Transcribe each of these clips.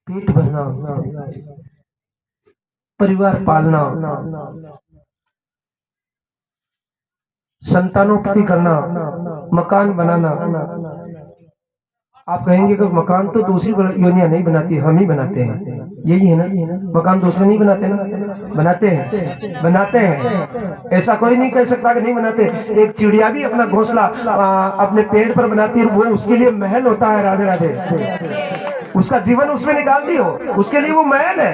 पेट भरना, परिवार पालना, संतानोपति करना, मकान बनाना। आप कहेंगे कि मकान तो दूसरी योनियां नहीं बनाती, हम ही बनाते हैं। यही है ना, मकान दूसरे नहीं बनाते ना, बनाते हैं, बनाते हैं। ऐसा कोई नहीं कह सकता कि नहीं बनाते। एक चिड़िया भी अपना घोंसला अपने पेड़ पर बनाती है, वो उसके लिए महल होता है। राधे राधे। उसका जीवन उसमें निकालती हो, उसके लिए वो महल है।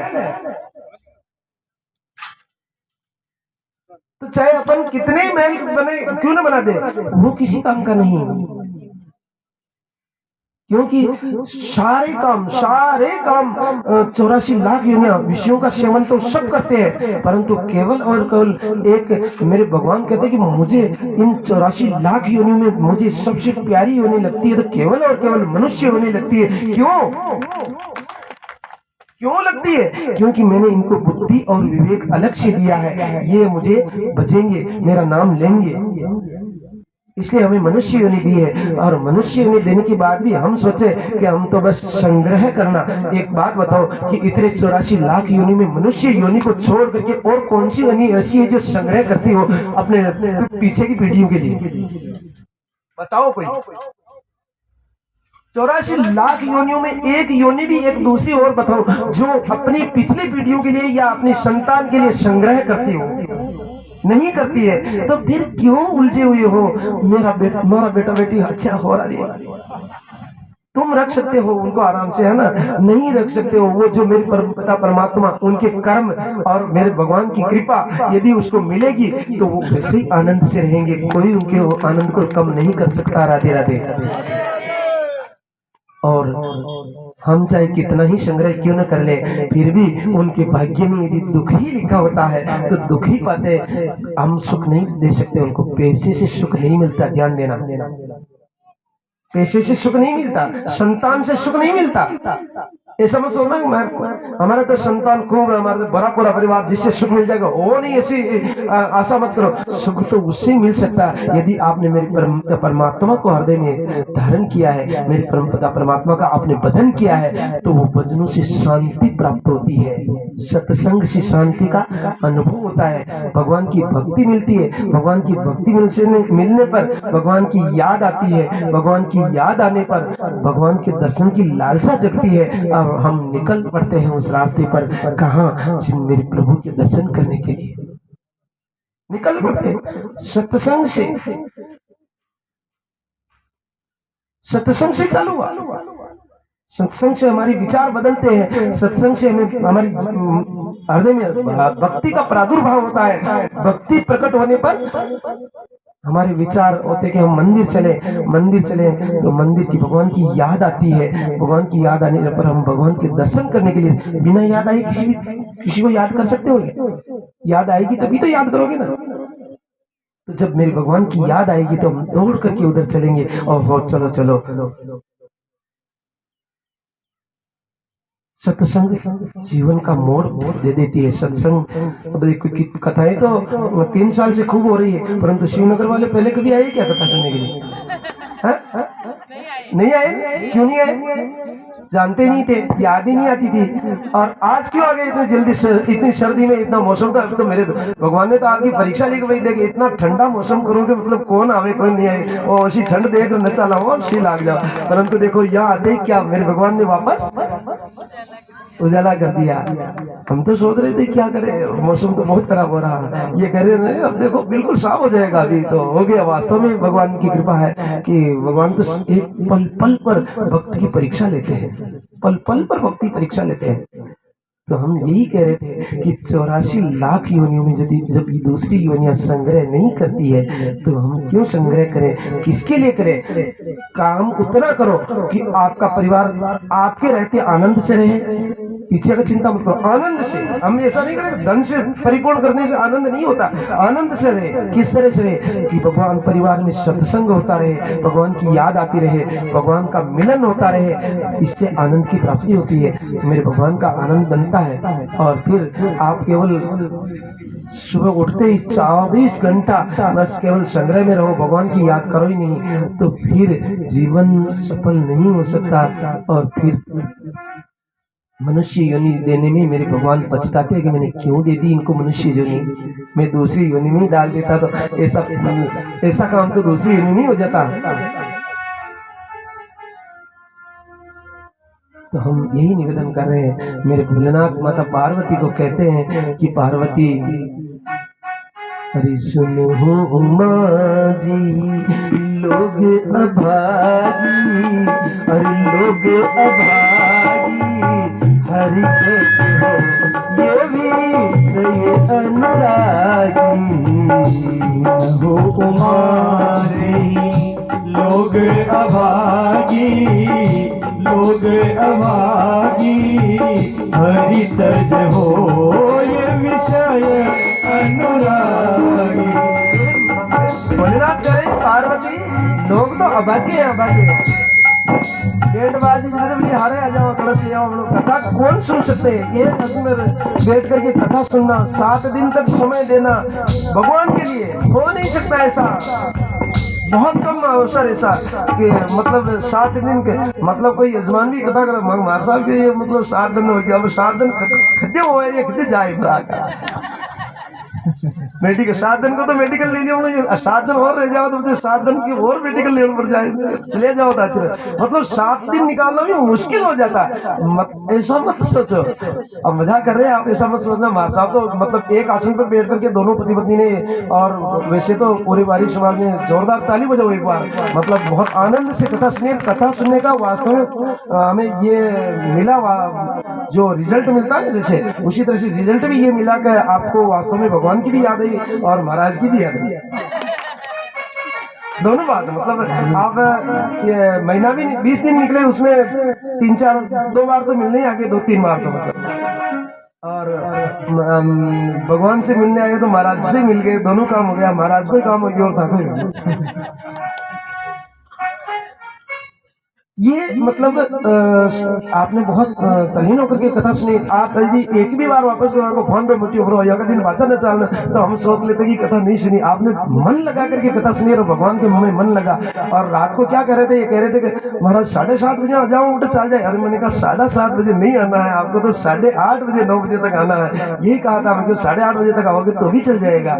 तो चाहे अपन कितने महल बने क्यों ना बना दे, वो किसी काम का नहीं। क्योंकि सारे काम 84 लाख योनियां विषयों का सेवन तो सब करते हैं, परंतु केवल और केवल एक मेरे भगवान कहते हैं कि मुझे इन 84 लाख योनियों में मुझे सबसे प्यारी योनि लगती है तो केवल और केवल मनुष्य योनि लगती है। क्यों लगती है? क्योंकि मैंने इनको बुद्धि और विवेक अलग से दिया है। ये मुझे बचेंगे, मेरा नाम लेंगे, इसलिए हमें मनुष्य योनि दी है। और मनुष्य योनि देने के बाद भी हम सोचे कि हम तो बस संग्रह करना। एक बात बताओ कि इतने 84 लाख योनि में मनुष्य योनि को छोड़ करके और कौन सी योनि ऐसी है जो संग्रह करती हो अपने पीछे की पीढ़ियों के लिए? बताओ कोई। 84 लाख योनियों में एक योनि भी एक दूसरी और बताओ जो अपनी पिछली पीढ़ियों के लिए या अपनी संतान के लिए संग्रह करती हो? नहीं करती है। तो फिर क्यों उलझे हुए हो? मेरा बेटा बेटी अच्छा हो रहा है, तुम रख सकते हो उनको आराम से, है ना? नहीं रख सकते हो। वो जो मेरे पिता परमात्मा उनके कर्म और मेरे भगवान की कृपा यदि उसको मिलेगी तो वो वैसे ही आनंद से रहेंगे। कोई उनके आनंद को कम नहीं कर सकता। राधे राधे। और हम चाहे कितना ही संग्रह क्यों न कर ले, फिर भी उनके भाग्य में यदि दुख ही लिखा होता है तो दुख ही पाते। हम सुख नहीं दे सकते उनको। पैसे से सुख नहीं मिलता, ध्यान देना। पैसे से सुख नहीं मिलता, संतान से सुख नहीं मिलता। ऐसा मत सोचना हमारा तो संतान खूब है, हमारा तो बड़ा पूरा परिवार, जिससे सुख मिल जाएगा, वो नहीं, ऐसी आशा मत करो। सुख तो उससे मिल सकता है यदि आपने मेरे परमात्मा को हृदय में धारण किया है, मेरे परमपिता परमात्मा का आपने भजन किया है, तो वो भजनों से शांति प्राप्त होती है। सत्संग से शांति का अनुभव होता है, भगवान की भक्ति मिलती है। भगवान की भक्ति मिलने पर भगवान की याद आती है, भगवान की याद आने पर भगवान के दर्शन की लालसा जगती है। अब हम निकल पड़ते हैं उस रास्ते पर, कहाँ? मेरे प्रभु के दर्शन करने के लिए निकल पड़ते हैं। सत्संग से चालू हुआ। सत्संग से हमारी विचार बदलते हैं, सत्संग से हमें हमारी हृदय में भक्ति का प्रादुर्भाव होता है। भक्ति प्रकट होने पर हमारे विचार होते कि हम मंदिर चले तो मंदिर की भगवान की याद आती है। भगवान की याद आने पर हम भगवान के दर्शन करने के लिए बिना याद आए किसी को याद कर सकते हो? याद आएगी तभी तो याद करोगे ना। तो जब मेरे भगवान की याद आएगी तो हम दौड़ करके उधर चलेंगे और चलो चलो। सत्संग जीवन का मोड़ दे देती है। सत्संग अब देखो कि कथाएं तो 3 साल से खूब हो रही है, परंतु शिवनगर वाले पहले कभी आए क्या कथा करने के लिए? नहीं आए। क्यों नहीं आए? जानते नहीं थे, याद ही नहीं आती थी। और आज क्यों आ गए इतनी जल्दी? इतनी सर्दी में, इतना मौसम था। तो मेरे भगवान ने तो आगे परीक्षा लेके भाई देखे, इतना ठंडा मौसम करोगे मतलब कौन आवे कोई नहीं आए, और ऐसी ठंड देख न चला हो सी लाग जाओ। परंतु देखो यहाँ आते क्या मेरे भगवान ने वापस उजाला कर दिया। हम तो सोच रहे थे क्या करें, मौसम तो बहुत खराब हो रहा है, ये कह रहे अब देखो बिल्कुल साफ हो जाएगा। अभी तो हो गया। वास्तव में भगवान की कृपा है कि भगवान तो एक पल पल पर भक्त की परीक्षा लेते हैं, पल पल पर भक्ति परीक्षा लेते हैं। तो हम यही कह रहे थे कि 84 लाख योनियों में जब ये दूसरी योनियां संग्रह नहीं करती है तो हम क्यों संग्रह करें? किसके लिए करें? काम उतना करो कि आपका परिवार आपके रहते आनंद से रहे, पीछे का चिंता मत करो, आनंद से। हम ऐसा नहीं करें, धन से परिपूर्ण करने से आनंद नहीं होता, आनंद से रहे। किस तरह से रहे? कि भगवान परिवार में सत्संग होता रहे, भगवान की याद आती रहे, भगवान का मिलन होता रहे, इससे आनंद की प्राप्ति होती है, मेरे भगवान का आनंद बनता है। और फिर आप केवल सुबह उठते ही 24 घंटा बस केवल संग्रह में रहो, भगवान की याद करो ही नहीं, तो फिर जीवन सफल नहीं हो सकता। और फिर मनुष्य योनि देने में मेरे भगवान पछताते हैं कि मैंने क्यों दे दी इनको मनुष्य योनि। मैं दूसरी योनि में ही डाल देता तो ऐसा काम तो दूसरी योनि में हो जाता। तो हम यही निवेदन कर रहे हैं, मेरे भोलेनाथ माता पार्वती को कहते हैं कि पार्वती अरे सुनो उमा जी लोग अभागी, अरे लोग अभागी हरि के हो ये भी सही अनुरागी। हो उमा जी लोग अभागी, लोग अभागी हरि तज हो ये विषय अनुरागी। भोलेनाथ कहे पार्वती लोग तो अभागे हैं, अभागे डेढ़ बाजी हारे आ जाओ कलश ले आओ, हम लोग कथा कौन सुन सकते हैं। ये अंदर बैठ करके कथा सुनना, 7 दिन तक समय देना भगवान के लिए हो नहीं सकता। ऐसा बहुत कम अवसर ऐसा कि मतलब 7 दिन के मतलब कोई यजमान भी कथा कर मार साहब के ये मतलब 7 दिन हो गया, 7 दिन खद्दे हो खद्दे जाए मेडिकल 7 दिन को तो मेडिकल ले लिया, 7 दिन और रह जाओ तो मुझे 7 दिन की और मेडिकल लेने पर जाए चले जाओ तो मतलब 7 दिन निकालना भी मुश्किल हो जाता है। ऐसा मत सोचो, अब मजा कर रहे हैं आप, ऐसा मत सोचना। मार साहब तो मतलब एक आसन पर बैठ करके दोनों पति पत्नी ने, और वैसे तो पूरे बारिक समाज में जोरदार ताली बजाओ एक बार, मतलब बहुत आनंद से कथा सुनिए। कथा सुनने का वास्तव में हमें ये मिला जो रिजल्ट मिलता है जैसे, उसी तरह से रिजल्ट भी ये मिला कि आपको वास्तव में भगवान की भी याद आई और महाराज की भी याद आई, दोनों बात। मतलब आप ये महीना भी 20 दिन निकले उसमें 2 बार तो मिलने आगे, 2-3 बार तो मतलब, और भगवान से मिलने आए तो महाराज से मिल गए, दोनों काम हो गया। महाराज को काम हो गया और था कोई ये मतलब आपने बहुत तल्लीन होकर के कथा सुनी। आप यदि एक भी बार वापस को फोन पे मुट्ठी उभरो या दिन बाचा न चालना तो हम सोच लेते कि कथा नहीं सुनी। आपने मन लगा करके कथा सुनी और भगवान के मुंह में मन लगा। और रात को क्या कह रहे थे, ये कह रहे थे कि महाराज 7:30 बजे आ जाओ, उठ चल जाए। अरे मैंने कहा 7:30 बजे नहीं आना है आपको, तो 8:30 बजे 9 बजे तक आना है, यही कहा था। 8:30 बजे तक आओगे तो भी चल जाएगा।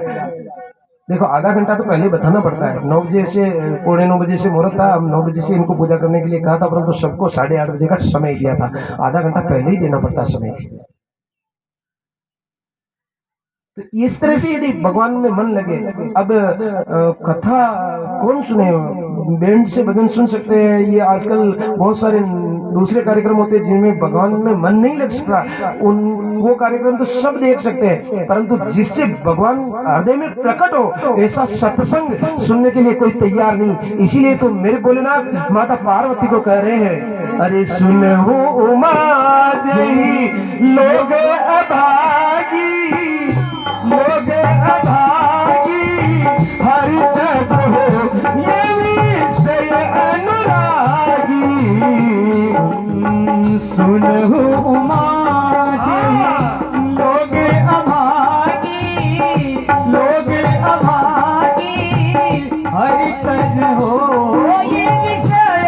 देखो आधा घंटा तो पहले बताना पड़ता है। 9 बजे से 9:15 बजे से मुहूर्त था, हम 9 बजे से इनको पूजा करने के लिए कहा था, परंतु सबको 8:30 बजे का समय दिया था। आधा घंटा पहले ही देना पड़ता समय। तो इस तरह से यदि भगवान में मन लगे, अब कथा कौन सुने, बैंड से भजन सुन सकते हैं। ये आजकल बहुत सारे दूसरे कार्यक्रम होते हैं जिनमें भगवान में मन नहीं लग सकता, वो कार्यक्रम तो सब देख सकते हैं, परंतु जिससे भगवान हृदय में प्रकट हो ऐसा सत्संग सुनने के लिए कोई तैयार नहीं। इसीलिए तो मेरे भोलेनाथ माता पार्वती को कह रहे हैं, अरे सुनो उमा जी लोग अभागी, लोग अभागी हरि तज हो ये विषय अनुरागी। सुनो उमा जी लोग अभागी, लोग अभागी हरि तज हो ये विषय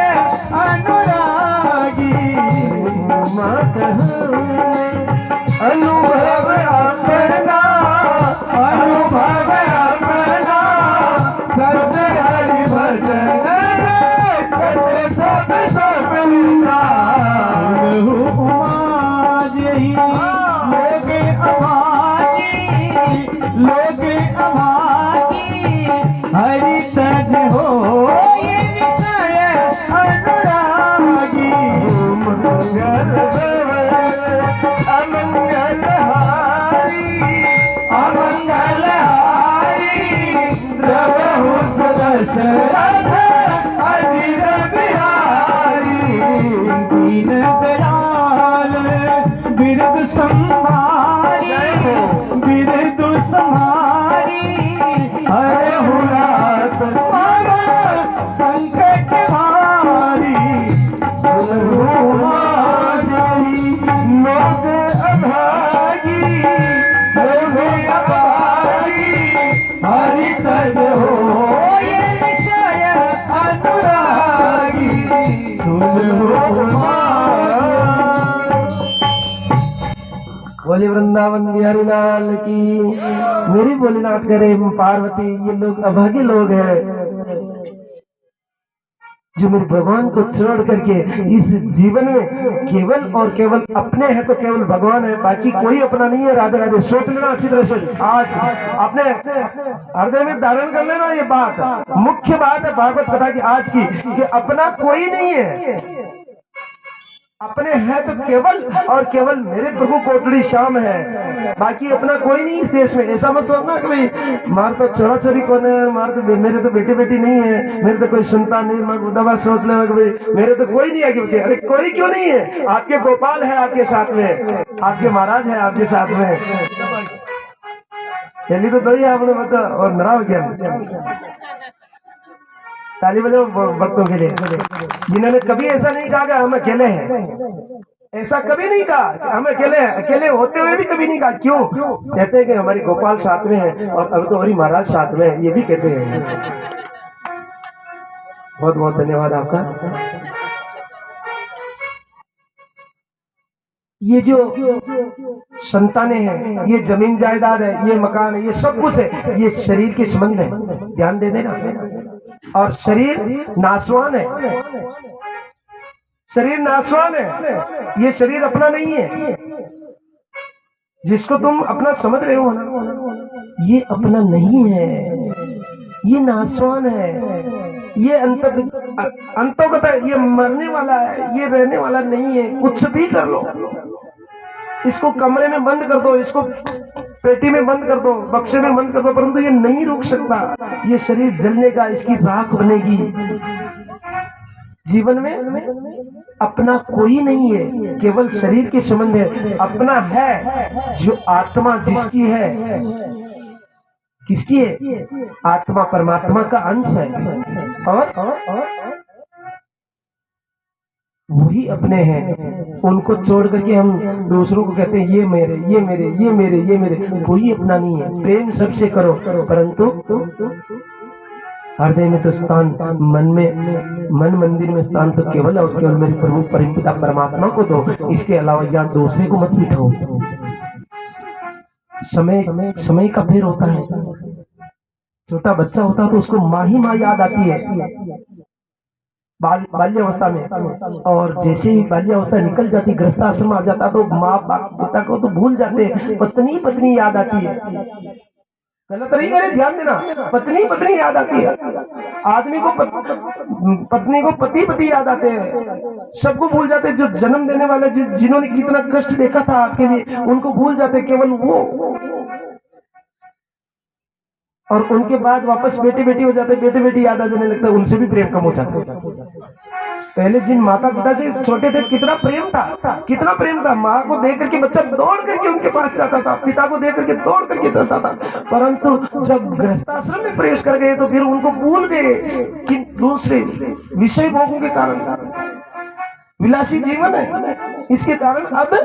अनुरागी। अनुभव अपना, अनुभव अपना सद हरि भजन सब सबका। सुनो उमा जी लोग अभागी, लोग अभागी हरि तज हो ये विषय अनुरागी। अमंगल हारी, अमंगल हारी प्रभु दशरथ अजिर बिहारी। दीन दयाल बिरद संभारी, बिरद संभारी हरे हुरात मामा संकट भारी। सुनो लोग अभागी, लोग अभागी हरि तज हो ये विषय अनुरागी। सुनो बोले वृंदावन बिहारी लाल की। मेरी भोलेनाथ करे पार्वती, ये लोग अभागे लोग हैं जो मेरे भगवान को छोड़ करके इस जीवन में केवल और केवल अपने हैं, तो केवल भगवान है, बाकी कोई अपना नहीं है। राधे राधे। सोच लेना अच्छी तरह से, आज अपने हृदय में धारण कर लेना ये बात, मुख्य बात है भागवत कथा की आज की, कि अपना कोई नहीं है, अपने हैं तो केवल और केवल मेरे प्रभु कोटड़ी श्याम है, बाकी अपना कोई नहीं इस देश में। ऐसा मत सोचना कि भाई मार तो चोरा चोरी कौन है, मार तो मेरे तो बेटे बेटी नहीं है, मेरे तो कोई संतान नहीं, मैं दबा सोच लेना कि भाई मेरे तो कोई नहीं है कि बच्चे। अरे कोई क्यों नहीं है, आपके गोपाल है आपके साथ में, आपके महाराज है आपके साथ में। पहली तो दो ही आपने बता और नरा गया। ताली बजाओ भक्तों के लिए जिन्होंने कभी ऐसा नहीं कहा कि हम अकेले हैं, ऐसा कभी नहीं कहा कि हम अकेले हैं, अकेले होते हुए भी कभी नहीं कहा। क्यों कहते हैं कि हमारी गोपाल साथ में है और अब तो हमारी महाराज साथ में है, ये भी कहते हैं। बहुत बहुत धन्यवाद आपका। ये जो संतानें हैं, ये जमीन जायदाद है, ये मकान है, ये सब कुछ है, ये शरीर के संबंध है, ध्यान दे देना। और शरीर नाशवान है, शरीर नाशवान है, ये शरीर अपना नहीं है। जिसको तुम अपना समझ रहे हो ना, ये अपना नहीं है, ये नाशवान है, ये अंतोगत है, ये मरने वाला है, ये रहने वाला नहीं है। कुछ भी कर लो, इसको कमरे में बंद कर दो, इसको पेटी में बंद कर दो, बक्से में बंद कर दो, परंतु ये नहीं रुक सकता। ये शरीर जलने का, इसकी राख बनेगी। जीवन में अपना कोई नहीं है, केवल शरीर के संबंध है। अपना है जो आत्मा जिसकी है, किसकी है? आत्मा परमात्मा का अंश है, और वही अपने हैं। उनको छोड़ करके हम दूसरों को कहते हैं ये मेरे, ये मेरे, ये मेरे, ये मेरे। कोई अपना नहीं है। प्रेम सबसे करो, परंतु हृदय में तो स्थान, मन में, मन मंदिर में स्थान तो केवल और केवल मेरे प्रभु परमपिता परमात्मा को दो। इसके अलावा यहाँ दूसरे को मत बिठाओ। समय का फेर होता है। छोटा बच्चा होता है तो उसको माँ ही माँ याद आती है बाल्यावस्था में, और जैसे ही बाल्यावस्था निकल जाती, गृहस्थाश्रम आ जाता, तो माँ पिता को तो भूल जाते, पत्नी पत्नी याद आती है। गलत नहीं करे, ध्यान देना, पत्नी पत्नी याद आती है। आदमी को पत्नी को पति पति याद आते हैं। सबको भूल जाते, जो जन्म देने वाले, जिन्होंने कितना कष्ट देखा था आपके लिए, उनको भूल जाते, केवल वो। और उनके बाद वापस बेटे बेटी हो जाते, बेटे बेटी याद आ जाने लगता है, उनसे भी प्रेम कम हो जाता है। पहले जिन माता पिता से छोटे थे, कितना प्रेम था, कितना प्रेम था। माँ को देख करके बच्चा दौड़ करके उनके पास जाता था, पिता को देख करके दौड़ करके जाता था। परंतु जब गृहस्थाश्रम में प्रवेश कर गए तो फिर उनको भूल गए कि दूसरे विषय भोगों के कारण, विलासी जीवन है, इसके कारण अब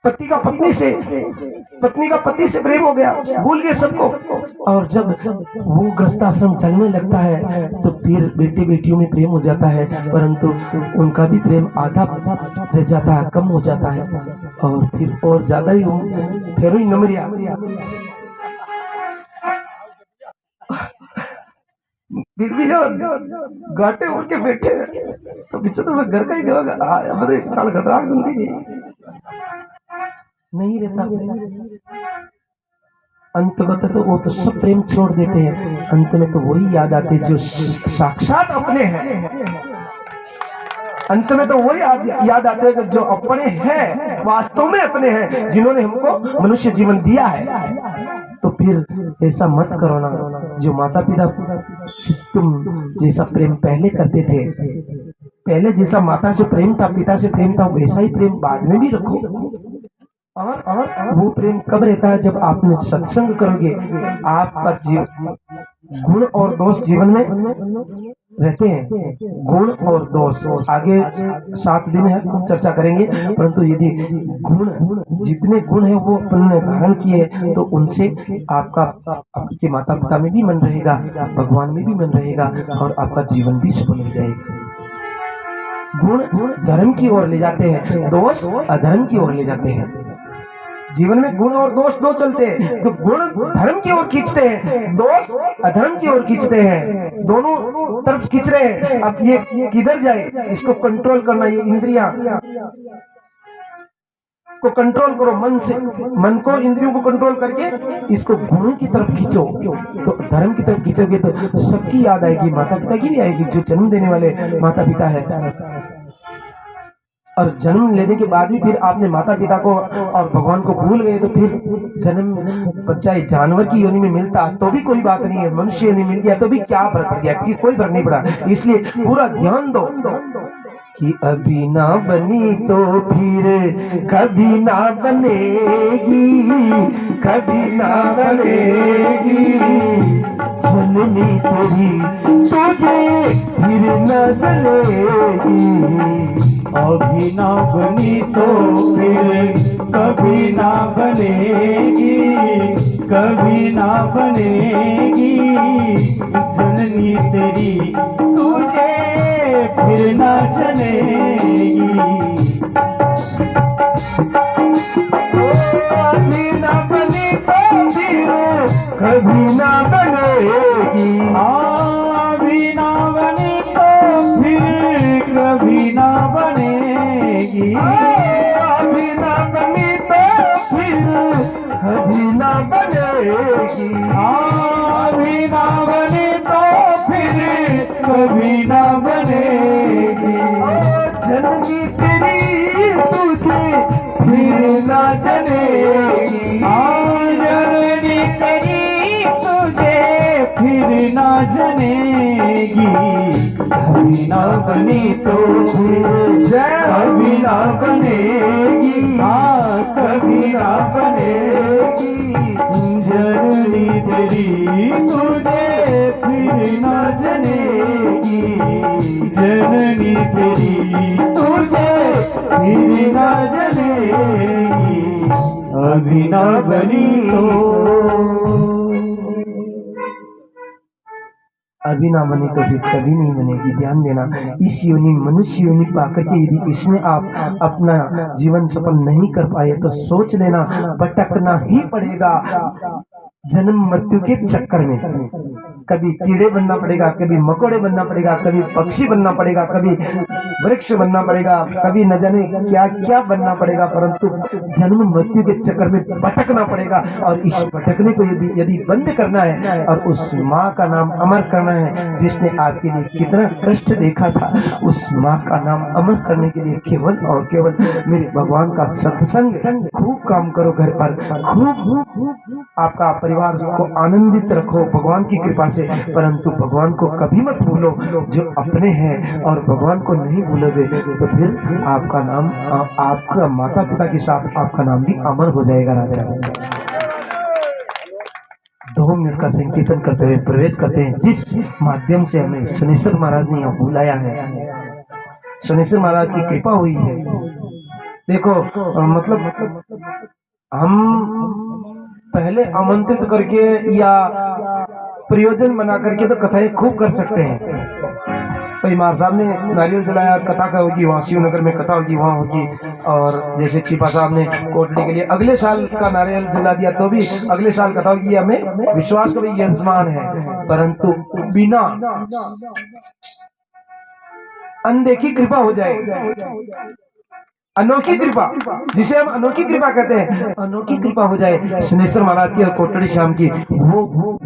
पति का पत्नी से, पत्नी का पति से प्रेम हो गया, भूल गए सबको। और जब वो गृहस्थाश्रम चलने लगता है तो फिर बेटे बेटियों में प्रेम हो जाता है, परंतु उनका भी प्रेम आधा रह जाता है, कम हो जाता है, और फिर और ज्यादा ही फिर ही नमरिया। फिर भी घाटे उड़ के बैठे तो पीछे तो मैं घर का ही गया नहीं रहता। अंतगत तो वो तो सब प्रेम छोड़ देते हैं, अंत में तो वही याद आते जो साक्षात अपने हैं। अंत में तो वही याद आते हैं जो अपने हैं, वास्तव में अपने हैं, जिन्होंने हमको मनुष्य जीवन दिया है। तो फिर ऐसा मत करो ना, जो माता पिता तुम जैसा प्रेम पहले करते थे, पहले जैसा माता से प्रेम था, पिता से प्रेम था, वैसा ही प्रेम बाद में भी रखो। और वो प्रेम कब रहता है? जब आप सत्संग करोगे, आपका गुण और दोष जीवन में रहते हैं। गुण और दोष आगे 7 दिन है, खूब चर्चा करेंगे, परंतु यदि गुण, जितने गुण है वो अपने धारण किए तो उनसे आपका आपके माता पिता में भी मन रहेगा, भगवान में भी मन रहेगा, और आपका जीवन भी सफल हो जाएगा। गुण धर्म की ओर ले जाते हैं, दोष अधर्म की ओर ले जाते हैं। जीवन में गुण और दोष दो चलते हैं, तो गुण धर्म की ओर खींचते हैं, दोष अधर्म की ओर खींचते हैं, दोनों तरफ खींच रहे हैं। अब ये किधर जाए, इसको कंट्रोल करना, ये इंद्रियां को कंट्रोल करो मन से, मन को इंद्रियों को कंट्रोल करके इसको गुणों की तरफ खींचो, तो धर्म की तरफ खींचोगे तो सबकी याद आएगी, माता पिता की भी आएगी, जो जन्म देने वाले माता पिता है। और जन्म लेने के बाद भी फिर आपने माता पिता को और भगवान को भूल गए तो फिर जन्म चाहे जानवर की योनि में मिलता तो भी कोई बात नहीं है, मनुष्य योनि मिल गया तो भी क्या फर्क पड़ गया, कोई फर्क नहीं पड़ा। इसलिए पूरा ध्यान दो कि अभी ना बनी तो फिर कभी ना बनेगी, कभी ना बनेगी, जननी तेरी तुझे फिर न जलेगी। अभी ना बनी तो फिर कभी ना बनेगी, कभी ना बनेगी, जननी तेरी तुझे फिर ना चलेगी। अभी ना बनी तो फिर कभी ना बनेगी, अभी ना बनी तो फिर कभी ना बनेगी, अभी ना बनी तो फिर कभी ना बनेगी, अभी ना बनी तो फिर कभी ना बनेगी, जननी तेरी तुझे फिर ना जलेगी, जननी तेरी तुझे फिर ना जनेगी। कभी ना बनी तो फिर कभी ना बनेगी, हाँ कभी ना बनेगी, जननी तेरी तुझे फिर ना जनेगी, जननी तेरी तुझे फिर ना जनेगी। अभी ना बनी अभी ना बनी तो फिर कभी नहीं बनेगी। ध्यान देना, इस योनि मनुष्य योनि पाकर के यदि इसमें आप अपना जीवन सफल नहीं कर पाए तो सोच लेना भटकना ही पड़ेगा जन्म मृत्यु के चक्कर में। कभी कीड़े बनना पड़ेगा, कभी मकोड़े बनना पड़ेगा, कभी पक्षी बनना पड़ेगा, कभी वृक्ष बनना पड़ेगा, कभी न जाने क्या क्या बनना पड़ेगा, परंतु जन्म मृत्यु के चक्कर में भटकना पड़ेगा। और इस भटकने को यदि बंद करना है और उस माँ का नाम अमर करना है जिसने आपके लिए कितना कष्ट देखा था, उस माँ का नाम अमर करने के लिए केवल और केवल मेरे भगवान का सत्संग खूब काम करो, घर पर खूब आपका परिवार को आनंदित रखो भगवान की कृपा से, परंतु भगवान को कभी मत भूलो जो अपने हैं। और भगवान को नहीं भूलोगे तो फिर आपका नाम आपका माता पिता के साथ आपका नाम भी अमर हो जाएगा। राधे राधे। 2 मिनट का संकीर्तन करते हुए प्रवेश करते हैं जिस माध्यम से हमें शनेश्वर महाराज ने यहाँ बुलाया है। शनेश्वर महाराज की कृपा हुई है। देखो मतलब हम पहले आमंत्रित करके या प्रयोजन बना करके तो कथाएं खूब कर सकते हैं। परिमार साहब ने नारियल जलाया, कथा का होगी वहाँ, शिवनगर में कथा होगी वहाँ होगी। और जैसे छिपा साहब ने कोटड़ी के लिए अगले साल का नारियल जला दिया तो भी अगले साल कथा होगी, हमें विश्वास का भी यजमान है। परंतु बिना अनदेखी कृपा हो जाए, अनोखी कृपा जिसे हम अनोखी कृपा कहते हैं, अनोखी कृपा हो जाए शनेश्वर महाराज की और कोटड़ी श्याम की, वो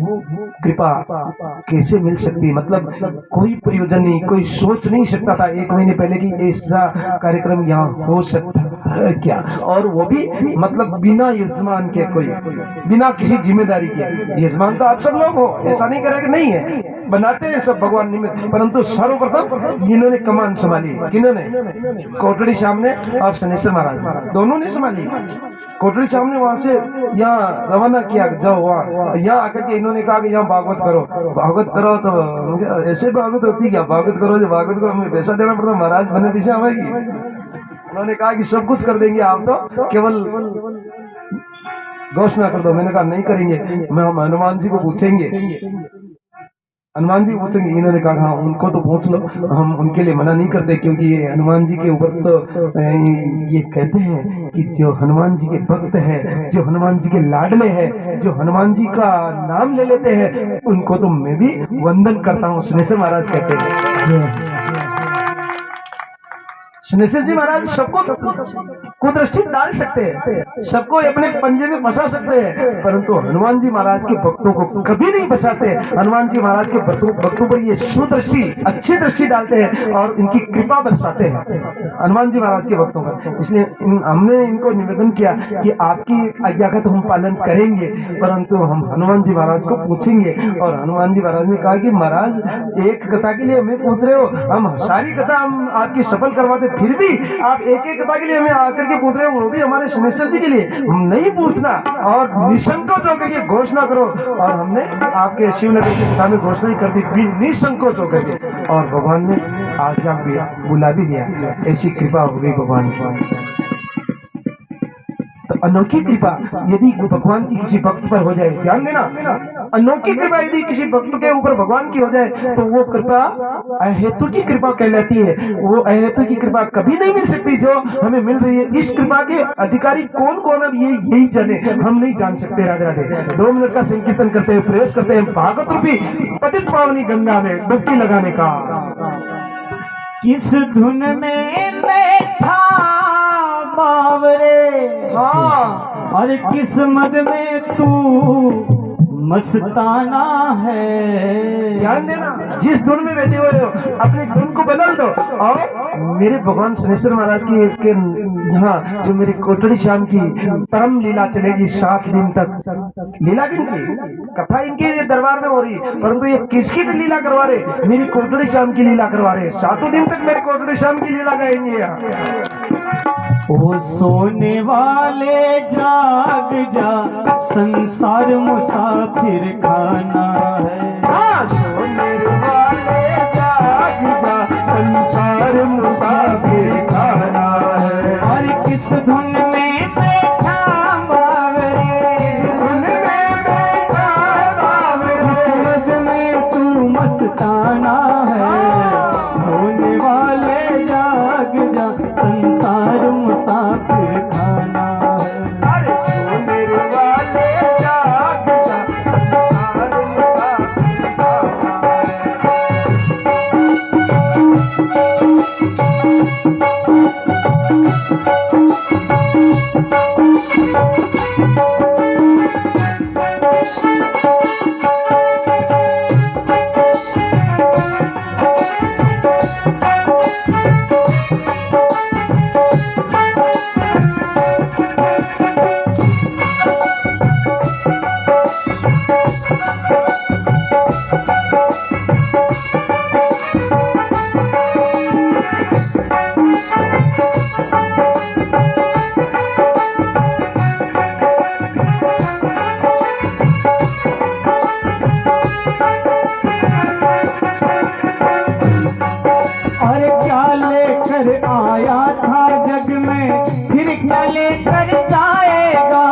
कृपा कैसे मिल सकती है? मतलब कोई प्रयोजन नहीं, कोई सोच नहीं सकता था 1 महीने पहले कि ऐसा कार्यक्रम यहाँ हो सकता है क्या, और वो भी मतलब बिना यजमान के, कोई बिना किसी जिम्मेदारी के। यजमान तो आप सब लोग हो, ऐसा नहीं करेगा, नहीं है, बनाते हैं सब भगवान निमित्त, परंतु सर्वप्रथम जिन्होंने कमान संभाली, किन्होंने? कोटड़ी श्याम ने और शनेश्वर महाराज दोनों ने संभाली। कोटड़ी श्याम ने वहां से यहाँ रवाना किया, जाओ वहाँ, यहाँ आकर के इन्होंने कहा कि यहाँ भागवत करो, भागवत करो। तो ऐसे भागवत होती क्या? भागवत करो, जो भागवत को हमें पैसा देना पड़ता, महाराज बने पीछे आवेगी। उन्होंने कहा कि सब कुछ कर देंगे, आप तो केवल घोषणा कर दो। मैंने कहा नहीं करेंगे, मैं हम हनुमान जी को पूछेंगे। हनुमान जी पूछेंगे, इन्होंने कहा हाँ उनको तो पूछ लो, हम उनके लिए मना नहीं करते, क्योंकि ये हनुमान जी के ऊपर तो ये कहते हैं कि जो हनुमान जी के भक्त है, जो हनुमान जी के लाडले हैं, जो हनुमान जी का नाम ले लेते हैं, उनको तो मैं भी वंदन करता हूँ। सुनेश्वर महाराज कहते हैं, सुनेश्वर जी महाराज सबको कुदृष्टि डाल सकते हैं, सबको अपने पंजे में फंसा सकते हैं, परंतु हनुमान जी महाराज के भक्तों को कभी नहीं फंसाते। हनुमान जी महाराज के भक्तों पर ये सुदृष्टि, अच्छी दृष्टि डालते हैं और इनकी कृपा बरसाते हैं हनुमान जी महाराज के भक्तों पर। इसलिए हमने इनको निवेदन किया कि आपकी आज्ञा का तो हम पालन करेंगे, परंतु हम हनुमान जी महाराज को पूछेंगे। और हनुमान जी महाराज ने कहा कि महाराज एक कथा के लिए हमें पूछ रहे हो, हम सारी कथा हम आपकी सफल करवाते, फिर भी आप एक एक कथा के लिए हमें आकर के पूछ रहे हो, वो भी हमारे सुनेश्वर जी के लिए। नहीं पूछना और निसंकोच होकर के घोषणा करो। और हमने आपके शिवनगर की कथा में घोषणा ही कर दी निसंकोच होकर के, और भगवान ने आज्ञा भी बुला भी दिया। ऐसी कृपा हो गई भगवान की। तो अनोखी कृपा यदि भगवान की किसी भक्त पर हो जाए, ध्यान देना, अनोखी कृपा यदि किसी भक्त के ऊपर भगवान की हो जाए तो वो कृपा अहेतु की कृपा कहलाती है। वो अहेतु की कृपा कभी नहीं मिल सकती जो हमें मिल रही है। इस कृपा के अधिकारी कौन कौन, अब ये यही जाने, हम नहीं जान सकते। राधे राधे। 2 मिनट का संकीर्तन करते हैं, प्रवेश करते हैं भागवत रूपी पतित पावनी गंगा में डुबकी लगाने का। किस धुन में बैठा बावरे, हाँ, और किस मद में तू मस्ताना है। ध्यान देना, जिस धुन में बैठे हुए हो अपनी धुन को बदल दो। और मेरे भगवान सुनेश्वर महाराज की यहाँ जो मेरी कोटड़ी श्याम की परम लीला चलेगी 7 दिन तक। लीला किनकी, कथा इनके दरबार में हो रही, परंतु ये किसकी लीला करवा रहे, मेरी कोटड़ी श्याम की लीला करवा रहे। 7 दिन तक मेरे कोटड़ी श्याम की लीला गाएंगे यहाँ। ओ सोने वाले जाग जा, संसार मुसाफिर खाना है। हाँ, सोने वाले जाग जा, संसार मुसाफिर खाना है। और किस धुन में बैठा बावरे, किस धुन में बैठा बावरे, किस मद में तू मस्ताना है। सोने वाले जाग जा, संसार मुसाफिर खाना है। अरे सोने वाले जाग जा, संसार मुसाफिर खाना आया था जग में, फिर क्या लेकर जाएगा।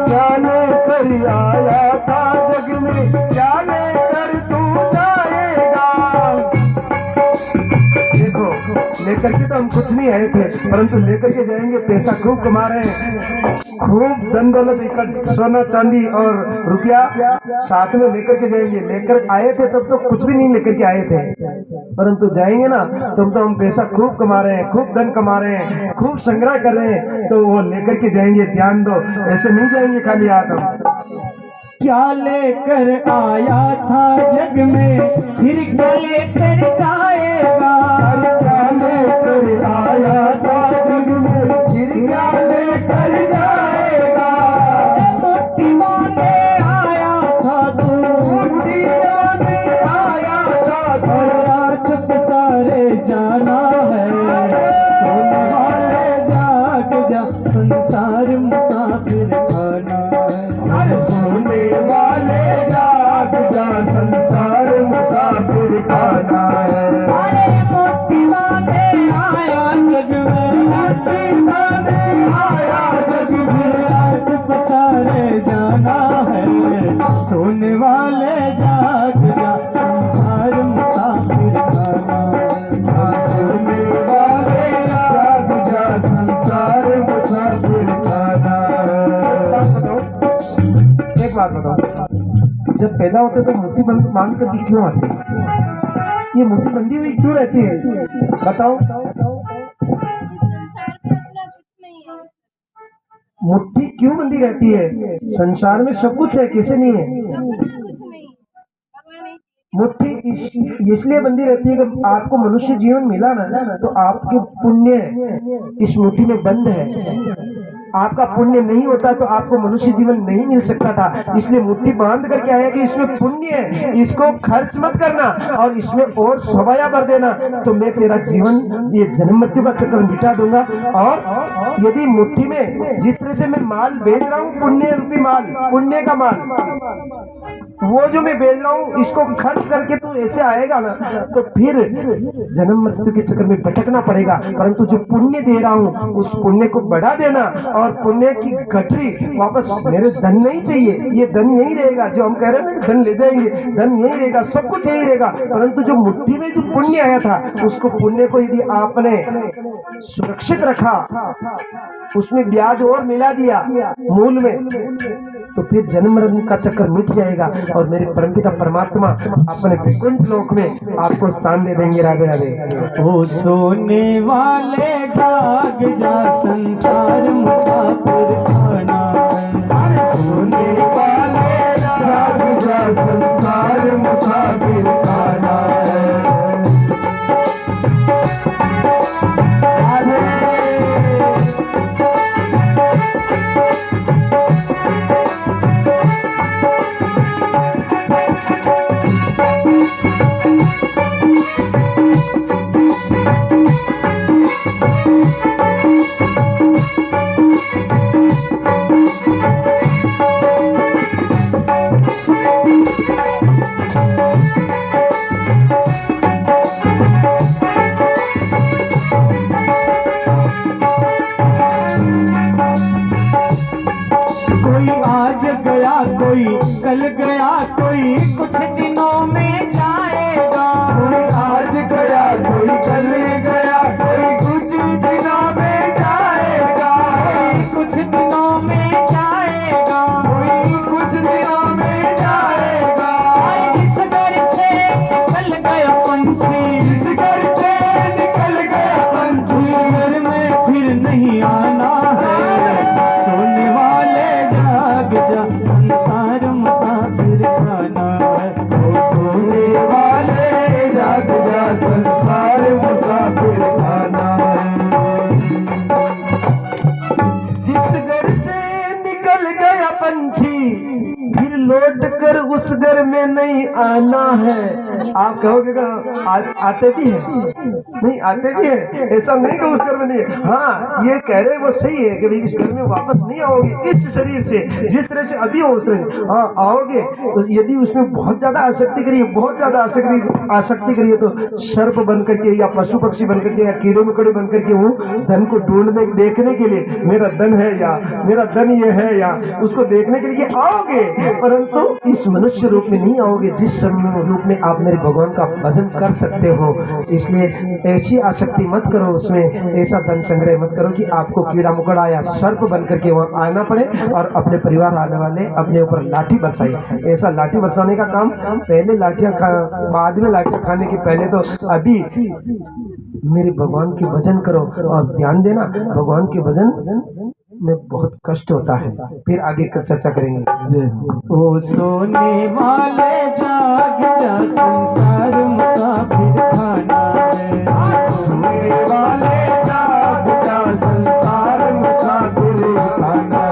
क्या लेकर आया था जग में, क्या लेकर तू जाएगा। देखो, लेकर के तो हम कुछ नहीं आए थे, परंतु लेकर के जाएंगे। पैसा खूब कमा रहे हैं, खूब धन दौलत इकट्ठा, सोना चांदी और रुपया साथ में लेकर के जाएंगे। लेकर आए थे तब तो कुछ भी नहीं लेकर के आए थे, परंतु जाएंगे ना तब तो हम पैसा खूब कमा रहे हैं, खूब धन कमा रहे हैं, खूब संग्रह कर रहे हैं, तो वो लेकर के जाएंगे। ध्यान दो, ऐसे नहीं जाएंगे खाली हाथ हम। क्या लेकर आया था जग में, फिर क्या लेकर जाएगा। क्या लेकर आया था जग में, फिर क्या लेकर जाएगा। मुट्ठी मांगे आया था तू, मुट्ठी मांगे आया था तू, और चुप सारे जाना है। सोने वाले जाग जा, संसार मुसाफिर खाना है। अरे सोने वाले जाग जा, संसार मुसाफिर खाना है। अरे मुट्ठी मांगे आया जग में, मुट्ठी मांगे आया जग संसार मुसाफिर खाना। एक बात बताओ, जब पैदा होते तो मुट्ठी बंद बांध कर क्यों आते? ये मुट्ठी बंधी हुई क्यों रहती है? बताओ। मुट्ठी क्यों बंधी रहती है? संसार में सब कुछ है, कैसे नहीं है? मुट्ठी इसलिए बंधी रहती है कि आपको मनुष्य जीवन मिला ना, तो आपके पुण्य इस मुट्ठी में बंद है। आपका पुण्य नहीं होता तो आपको मनुष्य जीवन नहीं मिल सकता था। इसलिए मुट्ठी बांध करके आया कि इसमें पुण्य है, इसको खर्च मत करना और इसमें और सवाया भर देना, तो मैं तेरा जीवन, ये जन्म मृत्यु का चक्कर मिटा दूंगा। और यदि मुट्ठी में जिस तरह से मैं माल बेच रहा हूँ, पुण्य रूपी माल, पुण्य का माल, वो जो मैं बेच रहा हूँ, इसको खर्च करके तू ऐसे आएगा ना, तो फिर जन्म मृत्यु के चक्कर में भटकना पड़ेगा। परंतु जो पुण्य दे रहा हूँ, उस पुण्य को बढ़ा देना और पुण्य की गठरी वापस, मेरे धन नहीं चाहिए, ये धन यही रहेगा। जो हम कह रहे हैं ना धन ले जाएंगे, धन यही रहेगा, सब कुछ यही रहेगा। परंतु जो मुट्ठी में जो पुण्य आया था, उसको पुण्य को यदि आपने सुरक्षित रखा, उसमें ब्याज और मिला दिया मूल में, तो फिर जन्म मरण का चक्कर मिट जाएगा और मेरे परमपिता परमात्मा अपने वैकुंठ लोक में आपको स्थान दे देंगे। राधे राधे। ओ सोने वाले जाग जा, संसार मुसाफिर खाना। सोने वाले जाग जा, संसार मुसाफिर खाना। कोई कल गया, कोई कुछ दिनों में जाएगा। कोई आज गया, कोई कल गया, कोई कुछ दिनों में जाएगा। कोई कुछ दिनों में जाएगा, कोई कुछ दिनों में जाएगा। जिस घर से निकल गया पंछी, जिस घर से निकल गया पंछी, उस घर में फिर नहीं आना है। सोने वाले जाग जा, संसार मुसाफिर खाना। सोने वाले जाग जा, संसार मुसाफिर खाना। जिस घर से निकल गया पंछी, फिर लौट कर उस घर में नहीं आना है। आप कहोगे आते भी है, नहीं आते भी है, ऐसा नहीं कि उस घर में नहीं है। हाँ, ये कह रहे वो सही है कि भाई इस घर में वापस नहीं आओगे इस शरीर से, जिस तरह से अभी हो उस तरह से। हाँ आओगे, तो यदि उसमें बहुत ज्यादा आसक्ति करिए, बहुत ज्यादा आसक्ति करिए, तो सर्प बन करके या पशु पक्षी बन करके या कीड़े मकोड़े बन करके वो धन को ढूंढने देखने के लिए, मेरा धन है या मेरा धन ये है या उसको देखने के लिए आओगे, परंतु इस मनुष्य रूप में नहीं आओगे जिस रूप में आप मेरे भगवान का भजन कर सकते हो। इसलिए ऐसी आसक्ति मत करो, उसमें ऐसा धन संग्रह मत करो कि आपको कीड़ा मकोड़ा या सर्प बन करके वहां आना पड़े और अपने परिवार आने वाले अपने ऊपर लाठी बरसाए। ऐसा लाठी बरसाने का काम, पहले लाठियां बाद में लाठियां खाने के पहले तो अभी मेरे भगवान के भजन करो। और ध्यान देना, भगवान के भजन में बहुत कष्ट होता है, फिर आगे का चर्चा करेंगे। ओ सोने वाले जाग जा, संसार मुसाफिर खाना। सोने वाले जाग जा, संसार मुसाफिर खाना।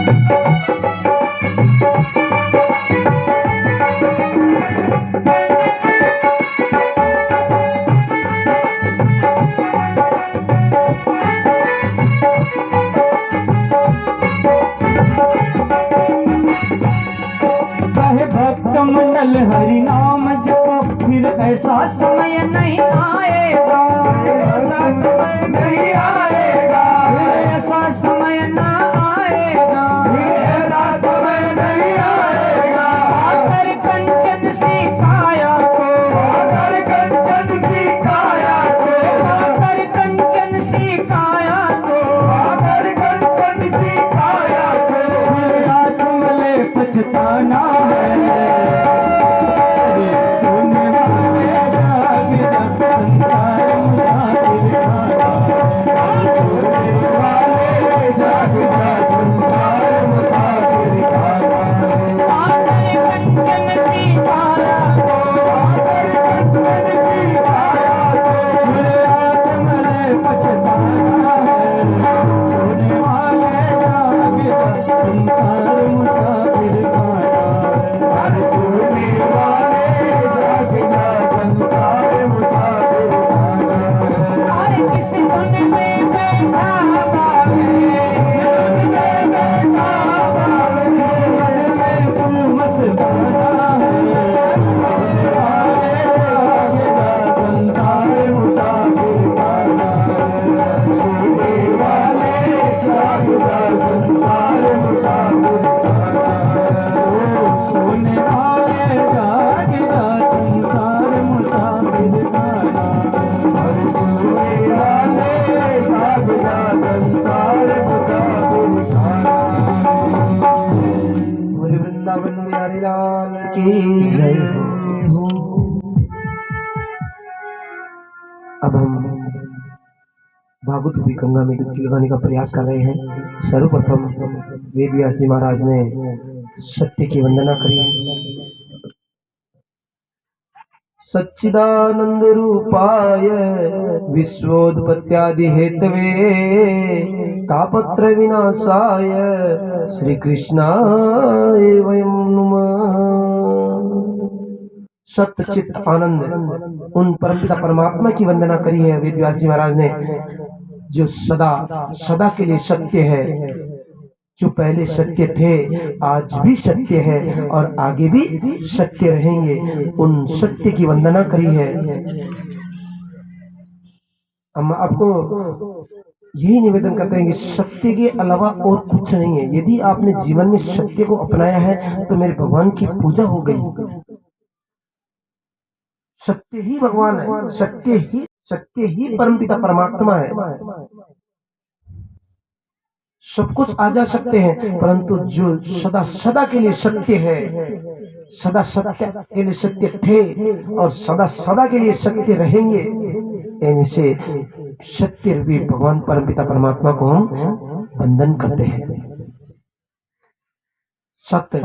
कहे भक्त मंडल हरि नाम जपो, फिर ऐसा समय नहीं आएगा, ऐसा समय नहीं आएगा, ऐसा समय ना आएगा, ऐसा समय नहीं आएगा। आकर कंचन सी काया को, आकर कंचन सी काया को, आकर कंचन सी काया को, आकर कंचन सी काया को, तुमले पछताना है। सोने वाले जाग जा, संसार मुसाफिर खाना, सोने वाले जाग जा, संसार मुसाफिर खाना। आकर कंचन सी काया को, आकर कंचन सी काया को, तुमले पछताना है। सोने वाले जाग जा, संसार मुसाफिर खाना, सोने वाले जाग जा, संसार मुसाफिर खाना। किस धुन में बैठा बाबे, धुन में बैठा बाबे, मन में तुम मस्ताना है। सोने वाले जाग जा, संसार मुसाफिर खाना, सोने वाले जाग जा, संसार मुसाफिर खाना। सोने वाले जाग जा, संसार मुसाफिर खाना, सोने वाले जाग जा, संसार मुसाफिर खाना। बोले वृंदावन बिहारी लाल की जय हो। अब हम भागवत रूपी गंगा में डुबकी लगाने का प्रयास कर रहे हैं। सर्वप्रथम वेद व्यास जी महाराज ने सत्य की वंदना करी है। सच्चिदानंद रूपाय विश्वोत्पत्त्यादि हेतवे तापत्र विनाशाय श्री कृष्णाय वयं नमः। सत्य चित्त आनंद उन परमपिता परमात्मा की वंदना करी है वेद व्यास जी महाराज ने, जो सदा सदा के लिए सत्य है, जो पहले सत्य थे, आज भी सत्य है और आगे भी सत्य रहेंगे। उन सत्य की वंदना करी है। हम आपको यही निवेदन करते हैं कि सत्य के अलावा और कुछ नहीं है। यदि आपने जीवन में सत्य को अपनाया है तो मेरे भगवान की पूजा हो गई। सत्य ही भगवान है, सत्य ही परमपिता परमात्मा है। सब कुछ आ जा सकते हैं, परंतु जो सदा सदा के लिए सत्य है, सदा सत्य के लिए सत्य थे और सदा सदा के लिए सत्य रहेंगे, ऐसे सत्य रूपी भगवान परमपिता परमात्मा को हम वंदन करते हैं। सत्य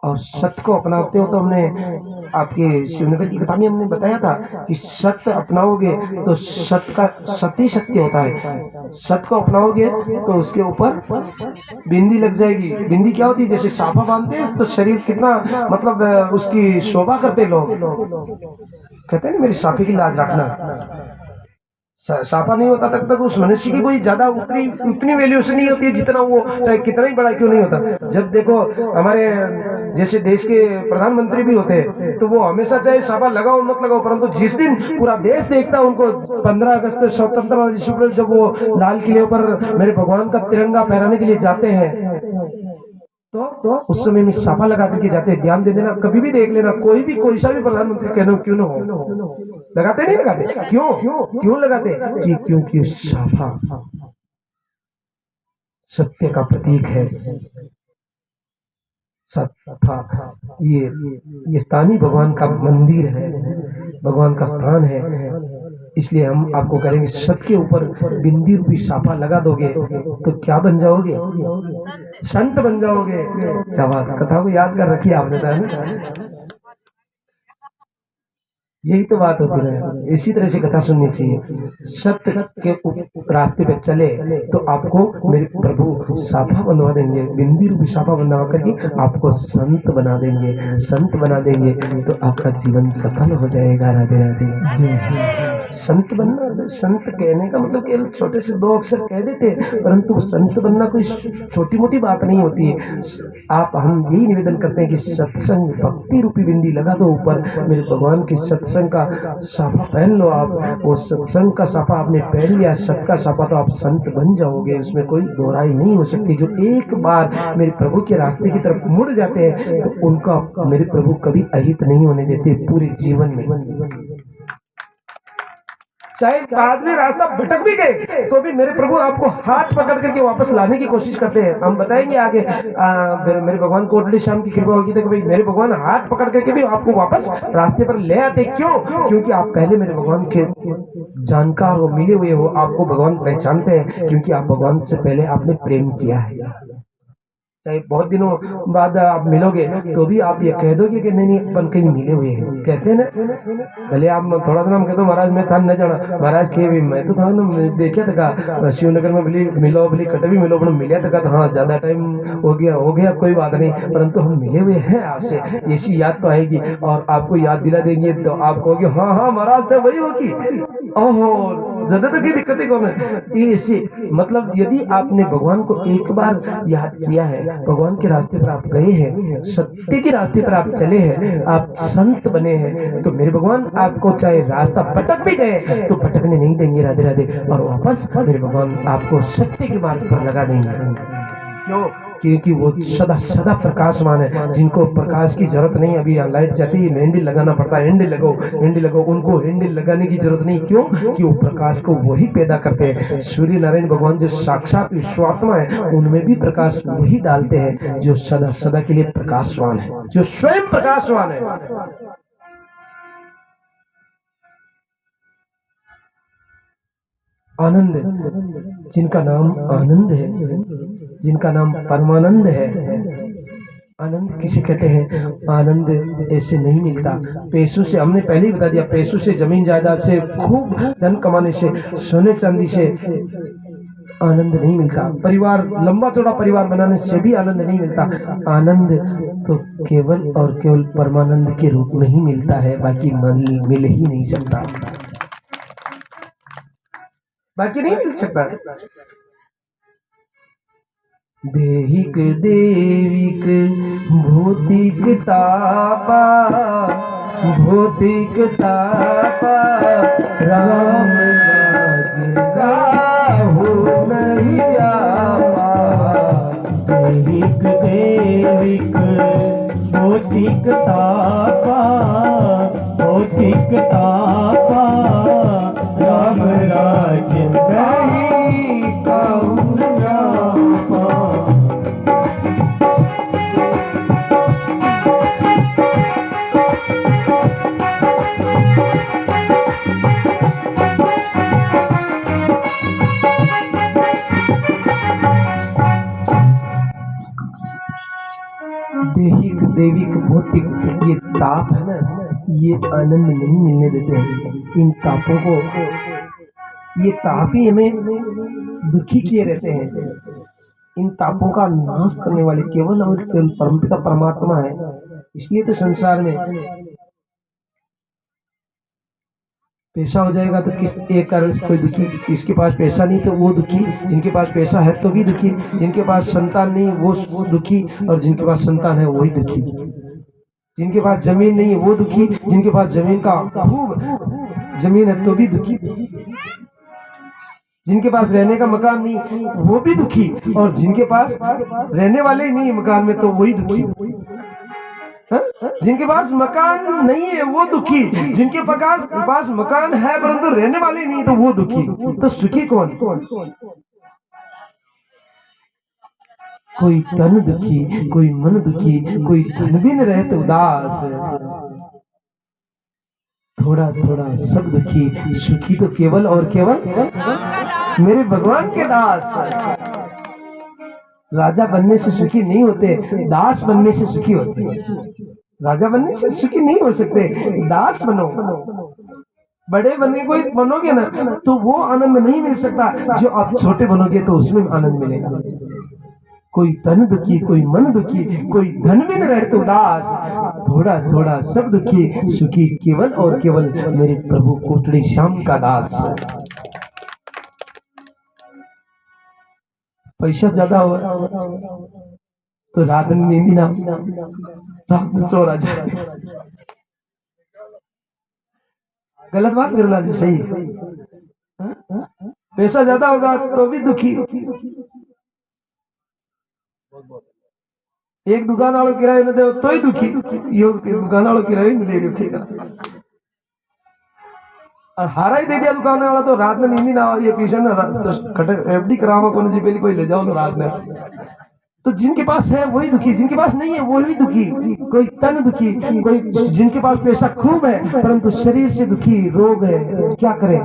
और सत्य को अपनाते हो तो हमने आपके शिवनगर की कथा में हमने बताया था कि सत्य अपनाओगे तो सत्य का सत्य ही सत्य होता है। सत्य को अपनाओगे तो उसके ऊपर बिंदी लग जाएगी। बिंदी क्या होती है? जैसे साफा बांधते हैं तो शरीर कितना मतलब उसकी शोभा करते लोग, कहते हैं ना मेरी साफे की लाज रखना। साफा नहीं होता तब तक उस मनुष्य की कोई ज्यादा उतनी वैल्यूएशन नहीं होती है जितना वो चाहे कितना ही बड़ा क्यों नहीं होता। जब देखो हमारे जैसे देश के प्रधानमंत्री भी होते हैं तो वो हमेशा चाहे साफा लगाओ मत लगाओ, परंतु जिस दिन पूरा देश देखता है उनको 15 अगस्त स्वतंत्रता दिवस पर जब वो लाल किले पर मेरे भगवान का तिरंगा फहराने के लिए जाते हैं तो उस समय में साफा लगा करके जाते हैं। ध्यान दे देना, कभी भी देख लेना, कोई सा भी प्रधानमंत्री कहना क्यों ना हो, लगाते नहीं लगाते? क्यों लगाते? क्योंकि साफा सत्य का प्रतीक है। साफा ये स्थानीय भगवान का मंदिर है, भगवान का स्थान है। इसलिए हम आपको करेंगे सत्य के ऊपर बिंदी रूपी साफा लगा दोगे तो क्या बन जाओगे? संत बन जाओगे। क्या बात, कथा को याद कर रखी आपने। यही तो बात होती है, इसी तरह से कथा सुननी चाहिए। सत्य के रास्ते पे चले तो आपको मेरे प्रभु साफा बनवा देंगे, बिंदी रूपी साफा बनवा करके आपको संत बना देंगे। संत बना देंगे तो आपका जीवन सफल हो जाएगा। राधे राधे। जी। संत बनना, संत कहने का मतलब केवल छोटे से 2 अक्षर कह देते, परंतु संत बनना कोई छोटी मोटी बात नहीं होती है। आप हम यही निवेदन करते हैं कि सत्संग भक्ति रूपी बिंदी लगा दो ऊपर, मेरे भगवान की सत्संग का साफा पहन लो। आप वो सत्संग का साफा आपने पहन लिया, सत का साफा, तो आप संत बन जाओगे, उसमें कोई दोहराई नहीं हो सकती। जो एक बार मेरे प्रभु के रास्ते की तरफ मुड़ जाते हैं तो उनका मेरे प्रभु कभी अहित नहीं होने देते पूरे जीवन में। चाहे बाद में रास्ता भटक भी गए तो भी मेरे प्रभु आपको हाथ पकड़ करके वापस लाने की कोशिश करते हैं। हम बताएंगे आगे। मेरे भगवान कोटली श्याम की कृपा होगी तो भाई मेरे भगवान हाथ पकड़ करके भी आपको वापस रास्ते पर ले आते। क्यों? क्योंकि आप पहले मेरे भगवान के जानकार हो, मिले हुए हो, आपको भगवान पहचानते हैं, क्योंकि आप भगवान से पहले आपने प्रेम किया है। चाहे बहुत दिनों बाद आप मिलोगे तो भी आप ये कह दोगे कि नहीं अपन कहीं मिले हुए हैं, कहते हैं ना। पहले आप थोड़ा सा कहते हो महाराज मैं था न जाना, महाराज के भी मैं तो था ना, देखा था शिवनगर में बोली मिलो, बोली कटे भी मिलो, अपने मिले था हाँ ज्यादा टाइम हो गया कोई बात नहीं, परंतु हम मिले हुए हैं आपसे, ऐसी याद तो आएगी। और आपको याद दिला देंगे तो आप कहोगे हाँ हाँ महाराज तो वही होगी। ओहो ज्यादा तो की दिक्कत कौन है। ऐसे मतलब यदि आपने भगवान को एक बार याद किया है, भगवान के रास्ते पर आप गए हैं, सत्य के रास्ते पर आप चले हैं, आप संत बने हैं, तो मेरे भगवान आपको चाहे रास्ता भटक भी गए तो भटकने नहीं देंगे। राधे राधे। और वापस मेरे भगवान आपको सत्य के मार्ग पर लगा देंगे। क्यों? क्योंकि वो सदा सदा प्रकाशमान है। जिनको प्रकाश की जरूरत नहीं, अभी यहाँ लाइट जाती है हैंडल लगाना पड़ता है, हैंडल लगाओ, उनको हैंडल लगाने की जरूरत नहीं। क्यों? कि वो प्रकाश को वही पैदा करते हैं। सूर्य नारायण भगवान जो साक्षात विश्वात्मा है, उनमें भी प्रकाश वही डालते हैं जो सदा सदा के लिए प्रकाशवान है, जो स्वयं प्रकाशवान है। आनंद, जिनका नाम आनंद है, जिनका नाम परमानंद है। आनंद किसे कहते हैं? आनंद ऐसे नहीं मिलता पैसों से, हमने पहले ही बता दिया, पैसों से, जमीन जायदाद से, खूब धन कमाने से, सोने चांदी से आनंद नहीं मिलता। परिवार, लंबा चौड़ा परिवार बनाने से भी आनंद नहीं मिलता। आनंद तो केवल और केवल परमानंद के रूप में ही मिलता है, बाकी मिल ही नहीं सकता, बाकी नहीं मिल सकता। देहिक देविक भौतिक तापा, भौतिक तापा, राम राज गाहु नहीं आपा। देहिक देविक भौतिक तापा, भौतिक तापा, राम राज नहीं कहु आपा। देहिक देविक भौतिक, ये ताप है ना, ये आनंद नहीं मिलने देते हैं। इन तापों को, ये ताप ही हमें दुखी किए रहते हैं। इन तापों का नाश करने वाले केवल और केवल परमपिता परमात्मा है। इसलिए तो संसार में पैसा हो जाएगा तो किस एक कारण से कोई दुखी, किसके पास पैसा नहीं तो वो दुखी, जिनके पास पैसा है तो भी दुखी, जिनके पास संतान नहीं वो दुखी, और जिनके पास संतान है वही दुखी। जिनके पास जमीन नहीं है वो दुखी, जिनके पास जमीन का खूब जमीन है तो भी दुखी, जिनके पास रहने का मकान नहीं वो भी दुखी, और जिनके पास रहने वाले ही नहीं मकान में तो वही दुखी। जिनके पास मकान नहीं है वो दुखी, जिनके पास मकान है परंतु रहने वाले नहीं तो वो दुखी। तो सुखी कौन? कोई तन दुखी, कोई मन दुखी, कोई धन भी न रहे तो उदास, थोड़ा थोड़ा सब दुखी। सुखी तो केवल और केवल मेरे भगवान के दास। राजा बनने से सुखी नहीं होते, दास बनने से सुखी होते। राजा बनने से सुखी नहीं हो सकते, दास बनो। बड़े बनने को बनोगे ना तो वो आनंद नहीं मिल सकता जो आप छोटे बनोगे तो उसमें आनंद मिलेगा। कोई तन दुखी, कोई मन दुखी, कोई धन भी न रहे तो उदास, थोड़ा थोड़ा सब दुखी, सुखी केवल और केवल मेरे प्रभु कोटड़ी श्याम का दास। पैसा ज्यादा हो तो रात में नींद ना, रात में चोर आ जाए। गलत बात कर रहा जी, सही। पैसा ज्यादा होगा तो भी दुखी। एक दुकान वालों किराया न दे तो ही दुखी, योग के दुकान वालों किराया नहीं दे दुखेगा। और हारा ही दे दिया दुकान वाला तो रात में नींद ना हो, ये पीछे ना एफडी करावा को जी पहले कोई ले जाओ तो रात में। तो जिनके पास है वही दुखी, जिनके पास नहीं है वही दुखी। कोई तन दुखी, कोई जिनके पास पैसा खूब है परंतु शरीर से दुखी, रोग है, क्या करे।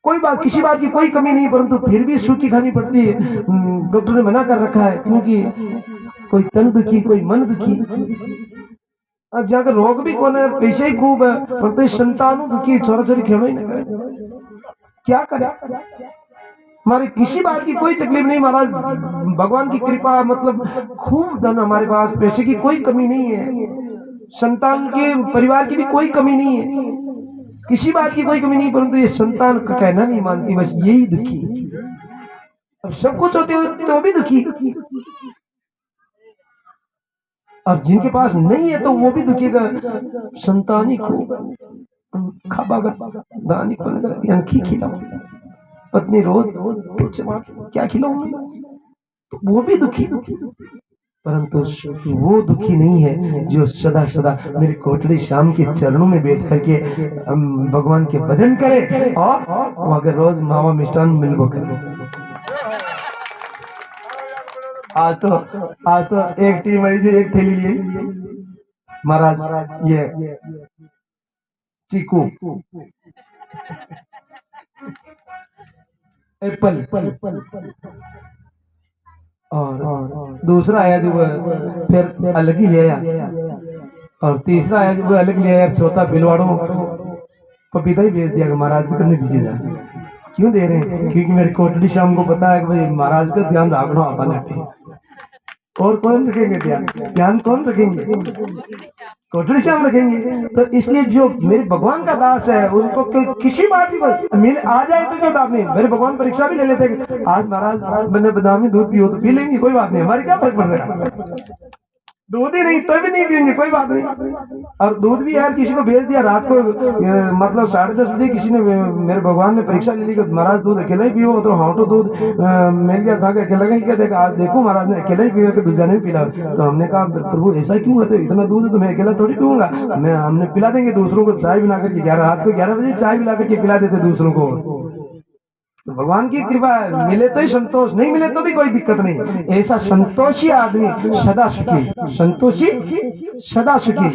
कोई बात, किसी बात की कोई कमी नहीं परंतु फिर भी सूखी खानी पड़ती है। डॉक्टर ने मना कर रखा है क्योंकि कोई तन दुखी, कोई मन दुखी। और जाकर रोग भी कौन है, पैसे ही खूब है परंतु संतानु दुखी, छोरा छोरी खेलो ही ना करे, क्या करे। हमारे किसी बात की कोई तकलीफ नहीं महाराज, भगवान की कृपा, मतलब खूब धन हमारे पास, पैसे की कोई कमी नहीं है, संतान के परिवार की भी कोई कमी नहीं है, किसी बात की कोई कमी नहीं, परंतु ये संतान का कहना नहीं मानती, बस यही दुखी। अब सब कुछ होते हुए तो भी दुखी। अब जिनके पास नहीं है तो वो भी दुखीगा। संतानी को दानी को खिलाओ, पत्नी रोज क्या खिलाऊं, वो भी दुखी। परंतु वो दुखी नहीं है जो सदा सदा मेरे कोटड़ी श्याम के चरणों में बैठ करके भगवान के भजन करे और अगर रोज मावा मिष्ठान मिलबो करे। आज तो एक टीम आई जो एक थैली लिए महाराज, ये चीकू, एप्पल और दूसरा आया जो फिर अलग ही ले आया, और तीसरा आया जो अलग ले आया, चौथा बिलवाड़ों पपीता ही भेज दिया कि महाराज को करने दीजिए जा। क्यों दे रहे हैं? क्योंकि मेरे कोटड़ी श्याम को पता है कि भाई महाराज का ध्यान रखना अपन, और कौन रखेंगे ध्यान कौन रखेंगे? कोटड़ी श्याम रखेंगे। तो इसलिए जो मेरे भगवान का दास है उसको किसी बात की मिल आ जाए तो कोई बात नहीं। मेरे भगवान परीक्षा भी ले लेते कि आज महाराज मैंने बादामी दूध पियो तो पी लेंगे, कोई बात नहीं, हमारी क्या फर्क पड़ रहा है। दूध ही नहीं तो भी नहीं पियेंगे, कोई बात नहीं। और दूध भी यार किसी को भेज दिया रात को, मतलब 10:30 बजे किसी ने, मेरे भगवान ने परीक्षा ले ली कि महाराज दूध अकेला ही पियो, तो हाँ तो दूध मिल गया था कि अकेला ही क्या देखा, आज देखो महाराज ने अकेला ही पिया कि दूसरा नहीं पिला। तो हमने कहा प्रभु ऐसा क्यों है, तो इतना दूध तो मैं अकेला थोड़ी पीऊंगा, हमने पिला देंगे दूसरों को, चाय बना करके रात को 11 बजे चाय पिला करके पिला देते दूसरों को। तो भगवान की कृपा मिले तो ही संतोष, नहीं मिले तो भी कोई दिक्कत नहीं। ऐसा संतोषी आदमी सदा सुखी, संतोषी सदा सुखी।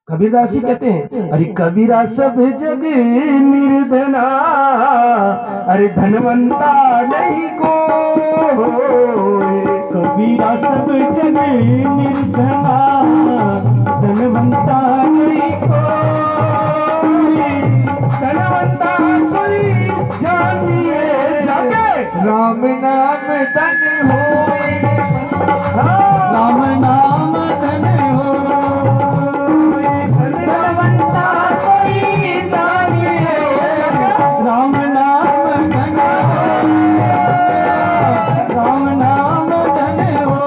कबीरदास जी कहते हैं, अरे कबीरा सब जग निर्धना, अरे धनवंता नहीं को, कबीरा सब जग निर्धना, धनवंता नहीं को, धनवंता कोई जानिए जागे, राम नाम धन हो, राम नाम धन हो, धनवंता कोई जानिए, राम नाम धन हो, राम नाम धन हो।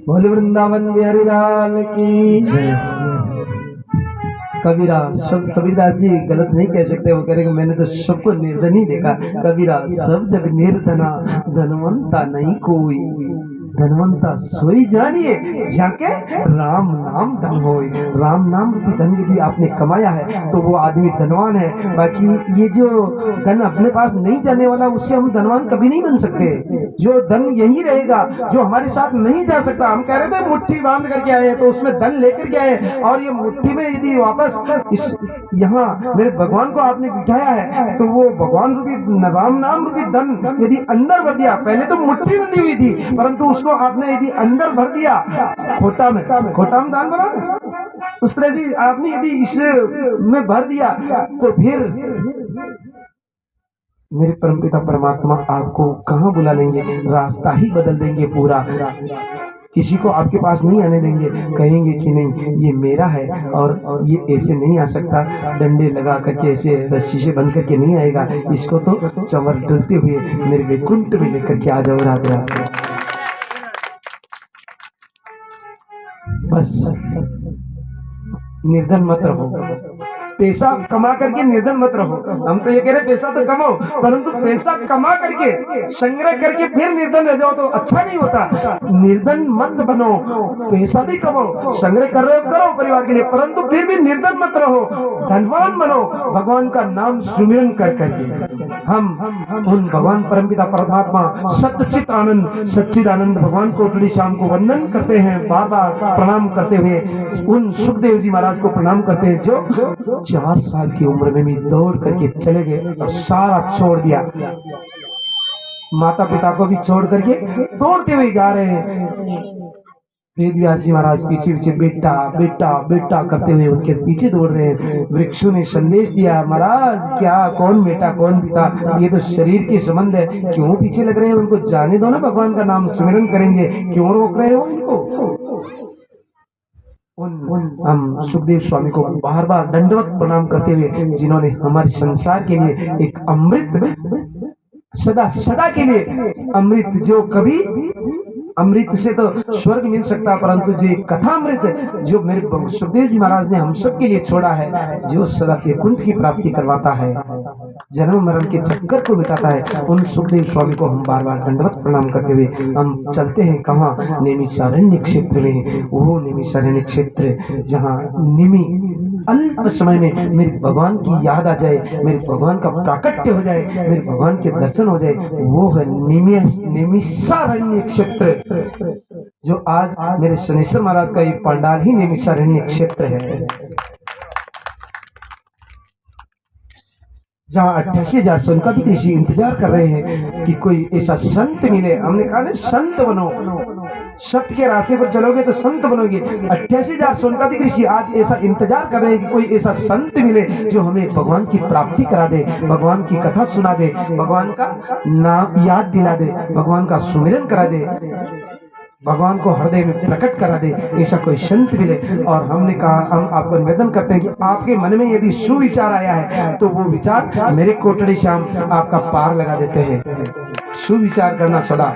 बोले वृंदावन बिहारी लाल की जय। कबीरा सब, कबीरदास जी गलत नहीं कह सकते, वो कह रहे मैंने तो सबको निर्धन ही देखा। कबीरा सब जग निर्धना, धनवंता नहीं कोई। धनवंता सोई जानिए जाके राम नाम धन होए। राम नाम रूपी धन यदि आपने कमाया है तो वो आदमी धनवान है। बाकी ये जो धन अपने पास नहीं जाने वाला उससे हम धनवान कभी नहीं बन सकते। जो धन यही रहेगा जो हमारे साथ नहीं जा सकता। हम कह रहे थे मुट्ठी बांध करके आए हैं तो उसमें धन लेकर के आए, और ये मुट्ठी में यदि वापस यहाँ मेरे भगवान को आपने बिठाया है तो वो भगवान रूपी राम नाम रूपी धन यदि अंदर भर दिया, पहले तो मुट्ठी बंधी हुई थी परंतु उसको आपने यदि अंदर भर दिया खोटा में दान बना, उस तरह से आपने यदि इस में भर दिया तो फिर मेरे परमपिता परमात्मा आपको कहाँ बुला लेंगे, रास्ता ही बदल देंगे पूरा। किसी को आपके पास नहीं आने देंगे, कहेंगे कि नहीं ये मेरा है और ये ऐसे नहीं आ सकता, डंडे लगा करके ऐसे रस्सी से बंद करके नहीं आएगा, इसको तो चंवर डलते हुए मेरे वैकुंठ में लेकर के आ जाओ राधे राधे। बस निर्धन मत रहो, पैसा कमा करके निर्धन मत रहो। हम तो ये कह रहे पैसा तो कमाओ, परंतु पैसा कमा करके संग्रह करके फिर निर्धन रह जाओ तो अच्छा नहीं होता। निर्धन मत बनो, पैसा भी कमाओ, संग्रह कर रहे हो करो परिवार के लिए, परंतु फिर भी निर्धन मत रहो, धनवान बनो। भगवान का नाम सुमिरन कर करके हम उन भगवान परमपिता परमात्मा सच्चित आनंद सच्चिदानंद भगवान को कोटड़ी श्याम को वंदन करते हैं, बार बार प्रणाम करते हुए उन सुखदेव जी महाराज को प्रणाम करते हैं जो 4 साल की उम्र में भी दौड़ करके चले गए और सारा छोड़ दिया, माता पिता को भी छोड़ करके दौड़ते हुए जा रहे हैं। वेद व्यास जी महाराज पीछे पीछे बेटा बेटा बेटा करते हुए उनके पीछे दौड़ रहे हैं। वृक्षों ने संदेश दिया, महाराज क्या कौन बेटा कौन पिता, ये तो शरीर के संबंध है, क्यों पीछे लग रहे हैं, उनको जाने दो ना, भगवान का नाम सुमिरन करेंगे, क्यों रोक रहे हो इनको। हम सुखदेव स्वामी को बार बार दंडवत प्रणाम करते हुए जिन्होंने हमारे संसार के लिए एक अमृत सदा सदा के लिए अमृत, जो कभी अमृत से तो स्वर्ग मिल सकता परंतु जो कथा अमृत जो मेरे सुखदेव जी महाराज ने हम सब के लिए छोड़ा है, जो सदा वैकुंठ की प्राप्ति करवाता है, जन्म मरण के चक्कर को मिटाता है, उन सुखदेव स्वामी को हम बार बार दंडवत प्रणाम करते हुए हम चलते हैं कहाँ, नैमिषारण्य क्षेत्र में। वो नैमिषारण्य क्षेत्र जहाँ निमि अल्प समय में मेरे भगवान की याद आ जाए, मेरे भगवान का प्राकट्य हो जाए, मेरे भगवान के दर्शन हो जाए, वो है नैमिषारण्य क्षेत्र, जो आज मेरे शनेश्वर महाराज का ये पंडाल ही नैमिषारण्य क्षेत्र है, जहाँ 88,000 सोनकादिक ऋषि इंतजार कर रहे हैं कि कोई ऐसा संत मिले। हमने कहा ना संत बनो, सत्य के रास्ते पर चलोगे तो संत बनोगे। 88,000 सोनकादिक ऋषि आज ऐसा इंतजार कर रहे हैं कि कोई ऐसा संत मिले जो हमें भगवान की प्राप्ति करा दे, भगवान की कथा सुना दे, भगवान का नाम याद दिला दे, भगवान का सुमिरन करा दे, भगवान को हृदय में प्रकट करा दे, ऐसा कोई संत मिले। और हमने कहा हम आपको निवेदन करते हैं कि आपके मन में यदि सुविचार आया है तो वो विचार मेरे कोटड़ी श्याम आपका पार लगा देते हैं। सुविचार करना सदा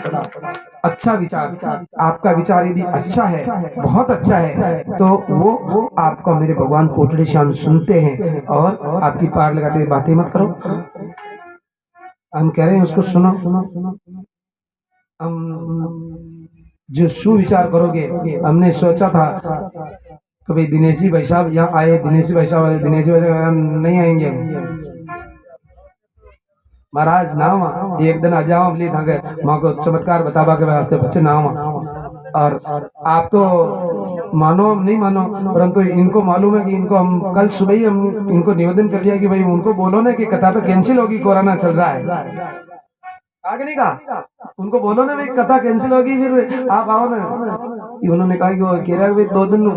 अच्छा विचार, आपका विचार यदि अच्छा है, बहुत अच्छा है, तो वो आपको मेरे भगवान कोटड़ी श्याम सुनते हैं और आपकी पार लगाते। बातें मत करो, हम कह रहे हैं उसको सुनो। हम जो सुविचार करोगे, हमने सोचा था कभी दिनेशी भाई साहब यहाँ आए, दिनेशी भाई साहब नहीं आएंगे महाराज नाम एक दिन आ जाओ बोले माँ को चमत्कार बतावा के वास्ते बच्चे नाम। और आप तो मानो नहीं मानो, परंतु इनको मालूम है कि इनको हम कल सुबह ही हम इनको निवेदन कर दिया कि भाई उनको बोलो ना कि कथा तो कैंसिल होगी, कोरोना चल रहा है, आगे नहीं कहा उनको बोलो ना भाई कथा कैंसिल होगी, फिर आप आओ ना। उन्होंने कहा कि वो कह रहा है 2 दिन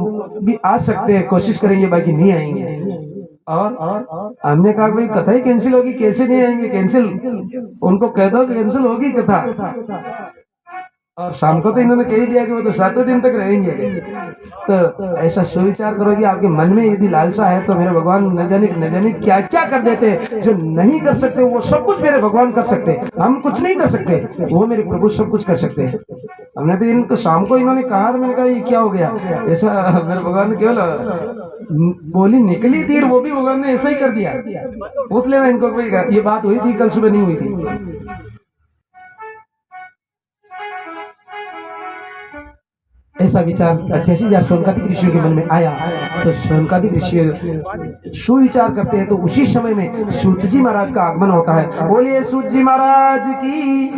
भी आ सकते हैं, कोशिश करेंगे, बाकी नहीं आएंगे। और हमने कहा भाई कथा ही कैंसिल होगी, कैसे नहीं आएंगे, कैंसिल उनको कह दो कि कैंसिल होगी कथा। और शाम को तो इन्होंने कह ही दिया कि वो तो 7 दिन तक रहेंगे। तो ऐसा सुविचार करो कि आपके मन में यदि लालसा है तो मेरे भगवान न जाने क्या क्या कर देते हैं, जो नहीं कर सकते वो सब कुछ मेरे भगवान कर सकते हैं। हम कुछ नहीं कर सकते, वो मेरे प्रभु सब कुछ कर सकते हैं। हमने तो इनको शाम को इन्होंने कहा, तो मैंने कहा ये क्या हो गया, ऐसा मेरे भगवान ने केवल बोली निकली तीर, वो भी भगवान ने ऐसा ही कर दिया। पूछ लेना इनको, ये बात हुई थी कल सुबह नहीं हुई थी। ऐसा विचार 86,000 सोनकादिक ऋषियों के मन में आया। तो सोनकादिक ऋषि सुविचार करते हैं, तो उसी समय में सूत जी महाराज का आगमन होता है। बोलिए सूत जी महाराज की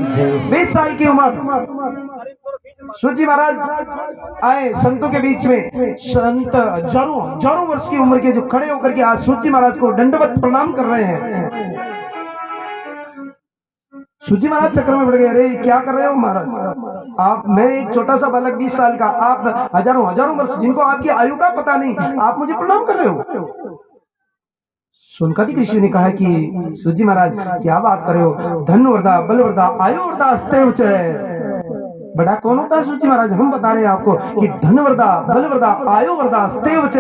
20 साल की उम्र सूत जी महाराज आए संतों के बीच में। संत हजारों वर्ष की उम्र के जो खड़े होकर के आज सूत जी महाराज को दंडवत प्रणाम कर रहे हैं। सूत जी महाराज चक्कर में पड़ गए, अरे क्या कर रहे हो महाराज आप, मैं एक छोटा सा बालक 20 साल का, आप हजारों वर्ष जिनको आपकी आयु का पता नहीं, आप मुझे प्रणाम कर रहे हो। सोनकादिक ऋषि ने कहा कि सूत जी महाराज क्या बात कर रहे हो, धन वर्धा बल वर्धा आयु वर्धा अस्ते उच्च। बड़ा कौन होता है सूत जी महाराज, हम बता रहे हैं आपको कि धन वर्धा बल वर्धा आयु वर्धा अस्ते उच्च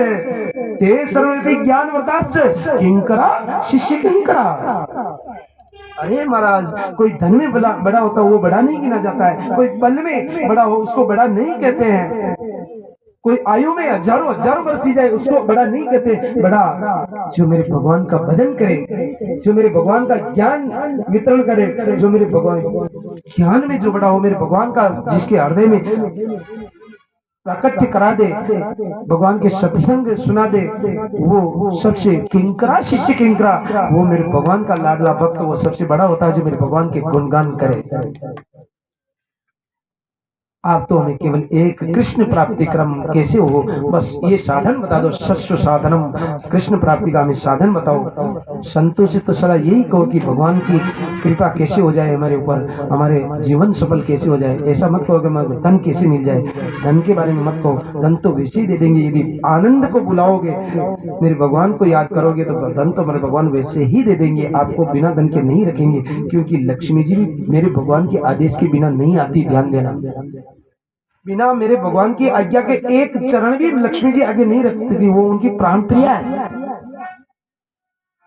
ते सर्वे ज्ञान वर्धाश्च किंकरा शिष्य किंकरा। अरे महाराज कोई धन में बड़ा होता है वो बड़ा नहीं गिना जाता है, कोई बल में बड़ा हो उसको बड़ा नहीं कहते हैं, कोई आयु में हजारों वर्ष जी जाए उसको बड़ा नहीं कहते। बड़ा जो मेरे भगवान का भजन करे, जो मेरे भगवान का ज्ञान वितरण करे, जो मेरे भगवान ज्ञान में जो बड़ा हो, मेरे भगवान का जिसके हृदय में प्राकट्य करा दे, भगवान के सत्संग सुना दे, वो सबसे किंकरा शिष्य किंकरा, वो मेरे भगवान का लाडला भक्त, वो सबसे बड़ा होता है जो मेरे भगवान के गुणगान करे। आप तो हमें केवल एक कृष्ण प्राप्ति क्रम कैसे हो, बस ये साधन बता दो, सस्व साधनम, कृष्ण प्राप्ति का हमें साधन बताओ। संतों से तो सलाह यही कहो कि भगवान की कृपा कैसे हो जाए हमारे ऊपर, हमारे जीवन सफल कैसे हो जाए। ऐसा मत कहो कि हमें धन कैसे मिल जाए, धन के बारे में मत कहो, धन तो वैसे ही दे देंगे। यदि आनंद को बुलाओगे, मेरे भगवान को याद करोगे, तो धन तो मेरे भगवान वैसे ही दे देंगे, आपको बिना धन के नहीं रखेंगे, क्योंकि लक्ष्मी जी भी मेरे भगवान के आदेश के बिना नहीं आती। ध्यान देना, बिना मेरे भगवान की आज्ञा के एक चरण भी लक्ष्मी जी आगे नहीं रखती थी, वो उनकी प्राण प्रिया है।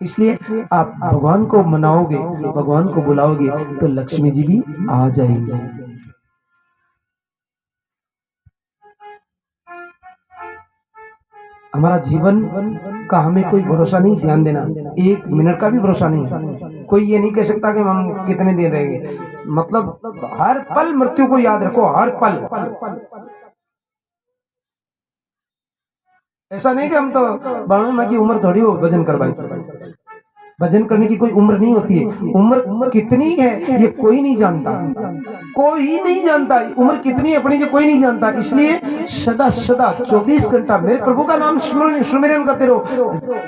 इसलिए आप भगवान को मनाओगे, भगवान को बुलाओगे, तो लक्ष्मी जी भी आ जाएंगे। हमारा जीवन का हमें कोई भरोसा नहीं, ध्यान देना, एक मिनट का भी भरोसा नहीं। कोई ये नहीं कह सकता कि हम कितने दिन रहेंगे, मतलब हर पल मृत्यु को याद रखो, हर पल। ऐसा नहीं कि हम तो 92 माह की उम्र थोड़ी हो भजन करवाई, भजन करने की कोई उम्र नहीं होती है। उम्र कितनी है ये कोई नहीं जानता, कोई नहीं जानता उम्र कितनी है अपनी, जो कोई नहीं जानता। इसलिए सदा 24 घंटा मेरे प्रभु का नाम सुमिरन करते रहो।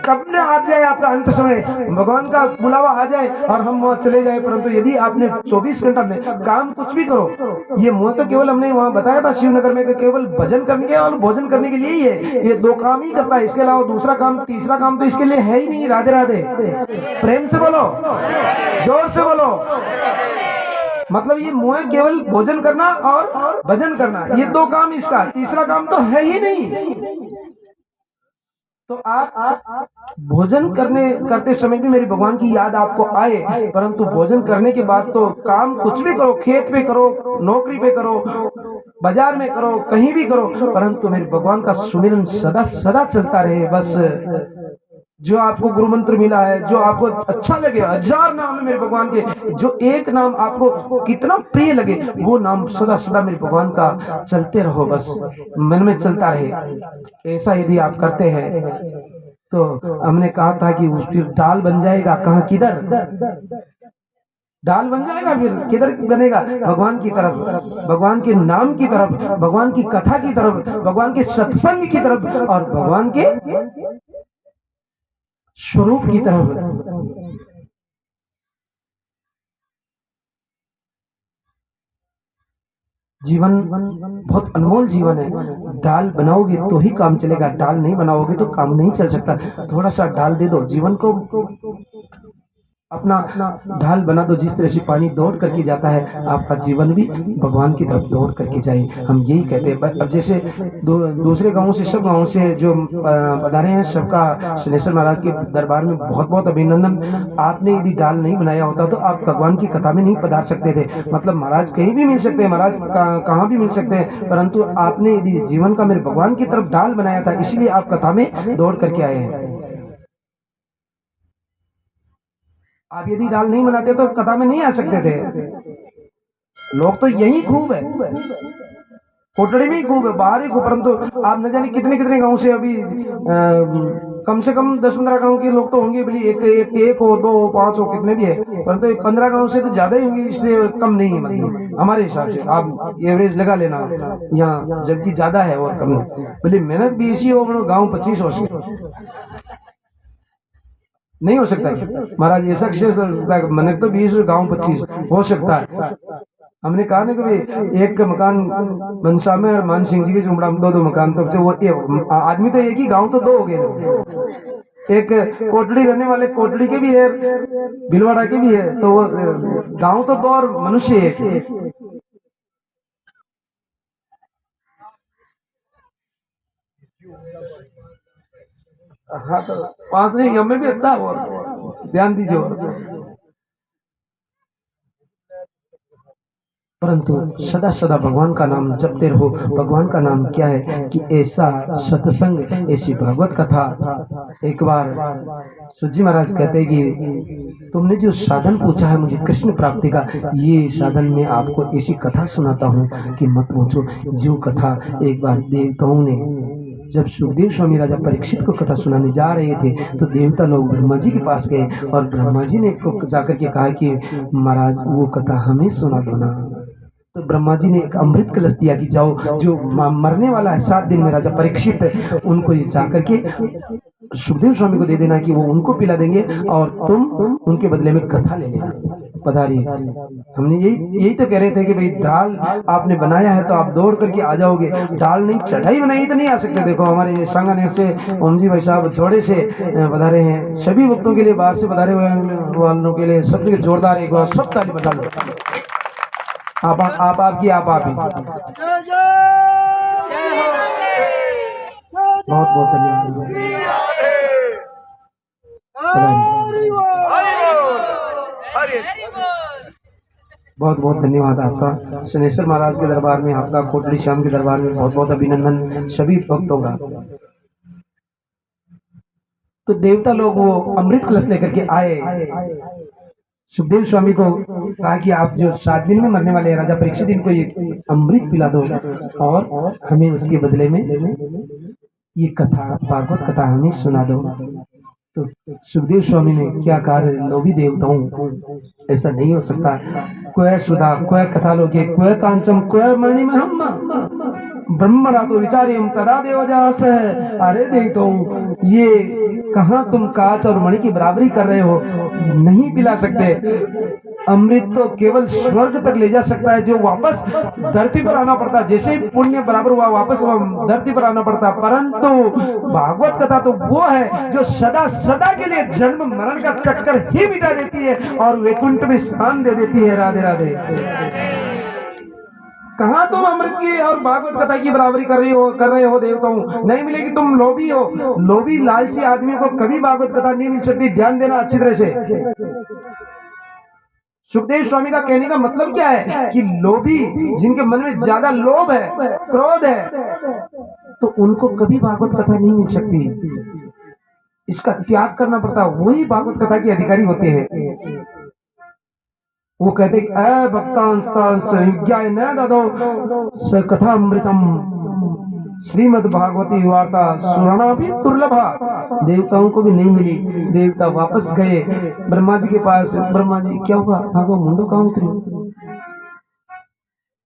कब न आ जाए आपका अंत समय, भगवान का बुलावा आ जाए और हम वहां चले जाए, परंतु यदि आपने 24 घंटा में काम कुछ भी करो, ये मुंह तो केवल हमने वहां बताया था शिवनगर में केवल भजन करने के और भोजन करने के लिए ही है, ये 2 काम ही करता है, इसके अलावा दूसरा काम तीसरा काम तो इसके लिए है ही नहीं। राधे राधे, प्रेम से बोलो, जोर से बोलो। मतलब ये मुंह केवल भोजन करना और भजन करना, ये 2 काम इसका, तीसरा काम तो है ही नहीं। तो आप भोजन करते समय भी मेरे भगवान की याद आपको आए, परंतु भोजन करने के बाद तो काम कुछ भी करो, खेत पे करो, नौकरी पे करो, बाजार में करो, कहीं भी करो, परंतु मेरे भगवान का सुमिरन सदा चलता रहे। बस जो आपको गुरु मंत्र मिला है, जो आपको अच्छा लगे, 1000 नाम है मेरे भगवान के, जो एक नाम आपको कितना प्रिय लगे, वो नाम सदा मेरे भगवान का चलते रहो, बस मन में चलता रहे। ऐसा यदि आप करते हैं तो हमने कहा था कि उस फिर डाल बन जाएगा, कहाँ किधर डाल बन जाएगा, फिर किधर बनेगा, भगवान की तरफ, भगवान के नाम की तरफ, भगवान की कथा की तरफ, भगवान के सत्संग की तरफ और भगवान के स्वरूप की तरफ। जीवन बहुत अनमोल जीवन है, डाल बनाओगे तो ही काम चलेगा, डाल नहीं बनाओगे तो काम नहीं चल सकता। थोड़ा सा डाल दे दो, जीवन को अपना ढाल बना दो। जिस तरह से पानी दौड़ करके जाता है, आपका जीवन भी भगवान की तरफ दौड़ करके जाए, हम यही कहते हैं। अब जैसे दूसरे गांवों से, सब गांवों से जो पधारे हैं, सबका शनेश्वर महाराज के दरबार में बहुत बहुत अभिनंदन। आपने यदि डाल नहीं बनाया होता तो आप भगवान की कथा में नहीं पधार सकते थे। मतलब महाराज कहीं भी मिल सकते हैं, महाराज कहाँ भी मिल सकते हैं, परंतु आपने यदि जीवन का मेरे भगवान की तरफ डाल बनाया था, इसलिए आप कथा में दौड़ करके आए हैं। आप यदि डाल नहीं बनाते तो कथा में नहीं आ सकते थे। लोग तो यही खूब है, कोटड़ी में ही खूब है, बाहर ही खूब, परंतु आप न जाने कितने कितने गांव से अभी कम से कम 10-15 गांव के लोग तो होंगे, भले एक हो, 2 हो, 5 हो, कितने भी है, परंतु 15 गांव से तो ज्यादा ही होंगे, इसलिए कम नहीं है। मतलब हमारे हिसाब से आप एवरेज लगा लेना, यहाँ जबकि ज्यादा है और कम है। भले मेहनत भी इसी हो, गाँव 25 हो नहीं हो सकता महाराज, ऐसा मैंने तो 20 गांव 25 हो सकता है। हमने कहा ना कि भाई एक मकान मनसा में और मान सिंह जी के झुमड़ा में 2-2 मकान, तो वो आदमी तो एक ही, गांव तो 2 हो गए। एक कोटड़ी रहने वाले कोटड़ी के भी है, भिलवाड़ा के भी है, तो वो गांव तो 2 और मनुष्य एक। हाँ तो 5 नहीं, हमें भी अच्छा और ध्यान दीजिए। परंतु सदा सदा भगवान का नाम जपते रहो। भगवान का नाम क्या है कि ऐसा सत्संग, ऐसी भागवत कथा। एक बार सूजी महाराज कहते कि तुमने जो साधन पूछा है मुझे कृष्ण प्राप्ति का, ये साधन में आपको ऐसी कथा सुनाता हूँ कि मत पूछो। जो कथा एक बार देवताओं ने, जब सुखदेव स्वामी राजा परीक्षित को कथा सुनाने जा रहे थे, तो देवता लोग ब्रह्मा जी के पास गए और ब्रह्मा जी ने को जाकर के कहा कि महाराज वो कथा हमें सुना दो ना। तो ब्रह्मा जी ने एक अमृत कलश दिया कि जाओ, जो मरने वाला है 7 दिन में राजा परीक्षित, उनको ये जाकर के सुखदेव स्वामी को दे देना कि वो उनको पिला देंगे और तुम उनके बदले में कथा ले लेना। पधारिए। हमने यही तो कह रहे थे कि भाई दाल आपने बनाया है तो आप दौड़ करके आ जाओगे, दाल नहीं चढ़ाई बनाई तो नहीं आ सकते। देखो हमारे सांगानेर से ओम जी भाई साहब जोड़े से पधारे हैं। सभी वक्तों के लिए, बाहर से पधारे हुए वालों के लिए सबके जोरदार एक बार सब ताली बजा लो। आप आपकी आप ही बहुत बहुत धन्यवाद। बहुत बहुत धन्यवाद आपका। शनेश्वर महाराज के दरबार में आपका, कोटड़ी श्याम के दरबार में बहुत बहुत अभिनंदन सभी भक्तों का। तो देवता लोग वो अमृत कलश लेकर के आए। सुखदेव स्वामी को कहा कि आप जो 7 दिन में मरने वाले राजा परीक्षित, इनको ये अमृत पिला दो और हमें उसके बदले में ये कथा, भागवत कथा हमें सुना दो। तो सुखदेव स्वामी ने क्या कहा, लोभी देवताओं ऐसा नहीं हो सकता। क्वै सुधा क्वै कथा लोके क्वै कांचम क्वै मणि में हम ब्रह्म रातो विचारियम तदा देवजास है। अरे देवताओं, ये कहाँ तुम कांच और मणि की बराबरी कर रहे हो, नहीं पिला सकते। अमृत तो केवल स्वर्ग तक ले जा सकता है, जो वापस धरती पर आना पड़ता। जैसे ही पुण्य बराबर हुआ वापस धरती पर आना पड़ता। परंतु भागवत कथा तो वो है जो सदा सदा के लिए जन्म मरण का चक्कर ही मिटा देती है और वैकुंठ में स्थान दे देती है। राधे राधे। कहाँ तुम अमृत की और भागवत कथा की बराबरी कर रहे हो देवताओं, नहीं मिलेगी। तुम लोभी हो, लोभी लालची आदमी को कभी भागवत कथा नहीं मिल सकती। ध्यान देना अच्छी तरह से। सुखदेव स्वामी का कहने का मतलब क्या है कि लोभी, जिनके मन में ज्यादा लोभ है, क्रोध है, तो उनको कभी भागवत कथा नहीं मिल सकती। इसका त्याग करना पड़ता, वही भागवत कथा के अधिकारी होते हैं। वो कहते स कथा अमृतम श्रीमद भागवती वार्ता सुराना भी दुर्लभा। देवताओं को भी नहीं मिली। देवता वापस गए ब्रह्मा जी के पास। ब्रह्मा जी, क्या हुआ? भागो मुंडो कहाँ उतरी?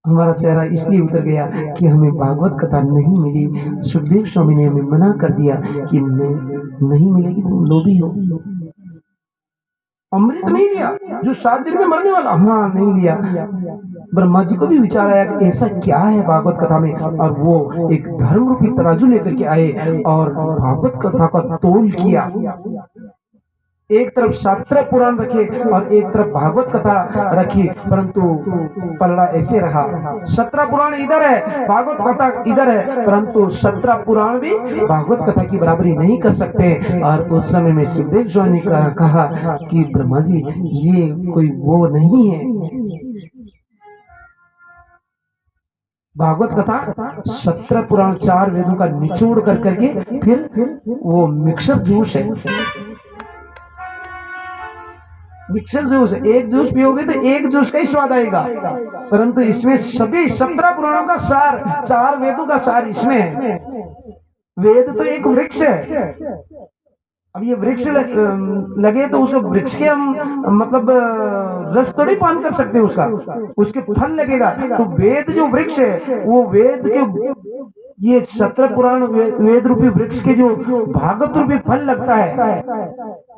हमारा चेहरा इसलिए उतर गया कि हमें भागवत कथा नहीं मिली। सुखदेव स्वामी ने हमें मना कर दिया कि नहीं मिलेगी, तुम लोभी हो। अमृत नहीं लिया जो 7 दिन में मरने वाला, हाँ नहीं लिया। ब्रह्मा जी को भी विचार आया कि ऐसा क्या है भागवत कथा में, और वो एक धर्म रूपी तराजू लेकर के आए और भागवत कथा का तोल किया। एक तरफ शास्त्र पुराण रखे और एक तरफ भागवत कथा रखी, परंतु पलड़ा ऐसे रहा। 17 पुराण इधर है, भागवत कथा इधर है, परंतु 17 पुराण भी भागवत कथा की बराबरी नहीं कर सकते। और उस समय में सुखदेव स्वामी ने कहा कि ब्रह्मा जी, ये कोई वो नहीं है। भागवत कथा 17 पुराण 4 वेदों का निचोड़ कर करके फिर वो मिक्सर जूस है। मिक्सर जूस, एक जूस पियोगे तो एक जूस का ही स्वाद आएगा, परंतु इसमें सभी 17 पुराणों का सार, 4 वेदों का सार इसमें है। वेद तो एक वृक्ष है। अब ये वृक्ष लगे तो उसको वृक्ष के हम मतलब रस थोड़ी पान कर सकते हैं उसका, उसके फल लगेगा। तो वेद जो वृक्ष है वो वेद के ये 17 पुराण वेद रूपी वृक्ष के जो भागवत रूपी फल लगता है,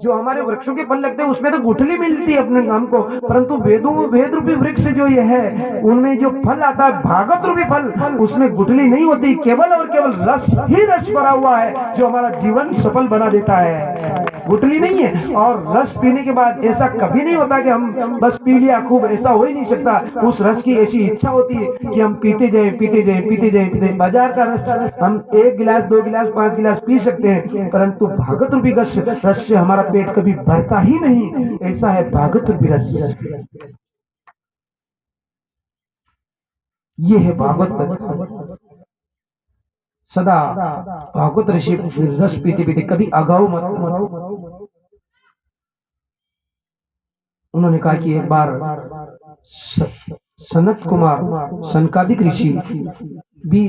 जो हमारे वृक्षों के फल लगते हैं उसमें तो गुठली मिलती है अपने काम को, परंतु वेद रूपी वृक्ष जो ये है उनमें जो फल आता है भागवत रूपी फल, उसमें गुठली नहीं होती, केवल और केवल रस ही रस भरा हुआ है जो हमारा जीवन सफल बना देता है, गुठली नहीं है। और रस पीने के बाद ऐसा कभी नहीं होता कि हम बस पी लिया खूब, ऐसा हो ही नहीं सकता। उस रस की ऐसी इच्छा होती है कि हम पीते जाए पीते जाए पीते जाए पीते। बाजार का रस हम 1 गिलास 2 गिलास 5 गिलास पी सकते हैं, परंतु भागवत रूपी रस से हमारा पेट कभी भरता ही नहीं। ऐसा है भागवत रूपी रस, ये है भागवत। सदा भागवत ऋषि रस पीते पीते कभी अगाऊ मत। उन्होंने कहा कि एक बार सनत कुमार सनकादिक ऋषि भी,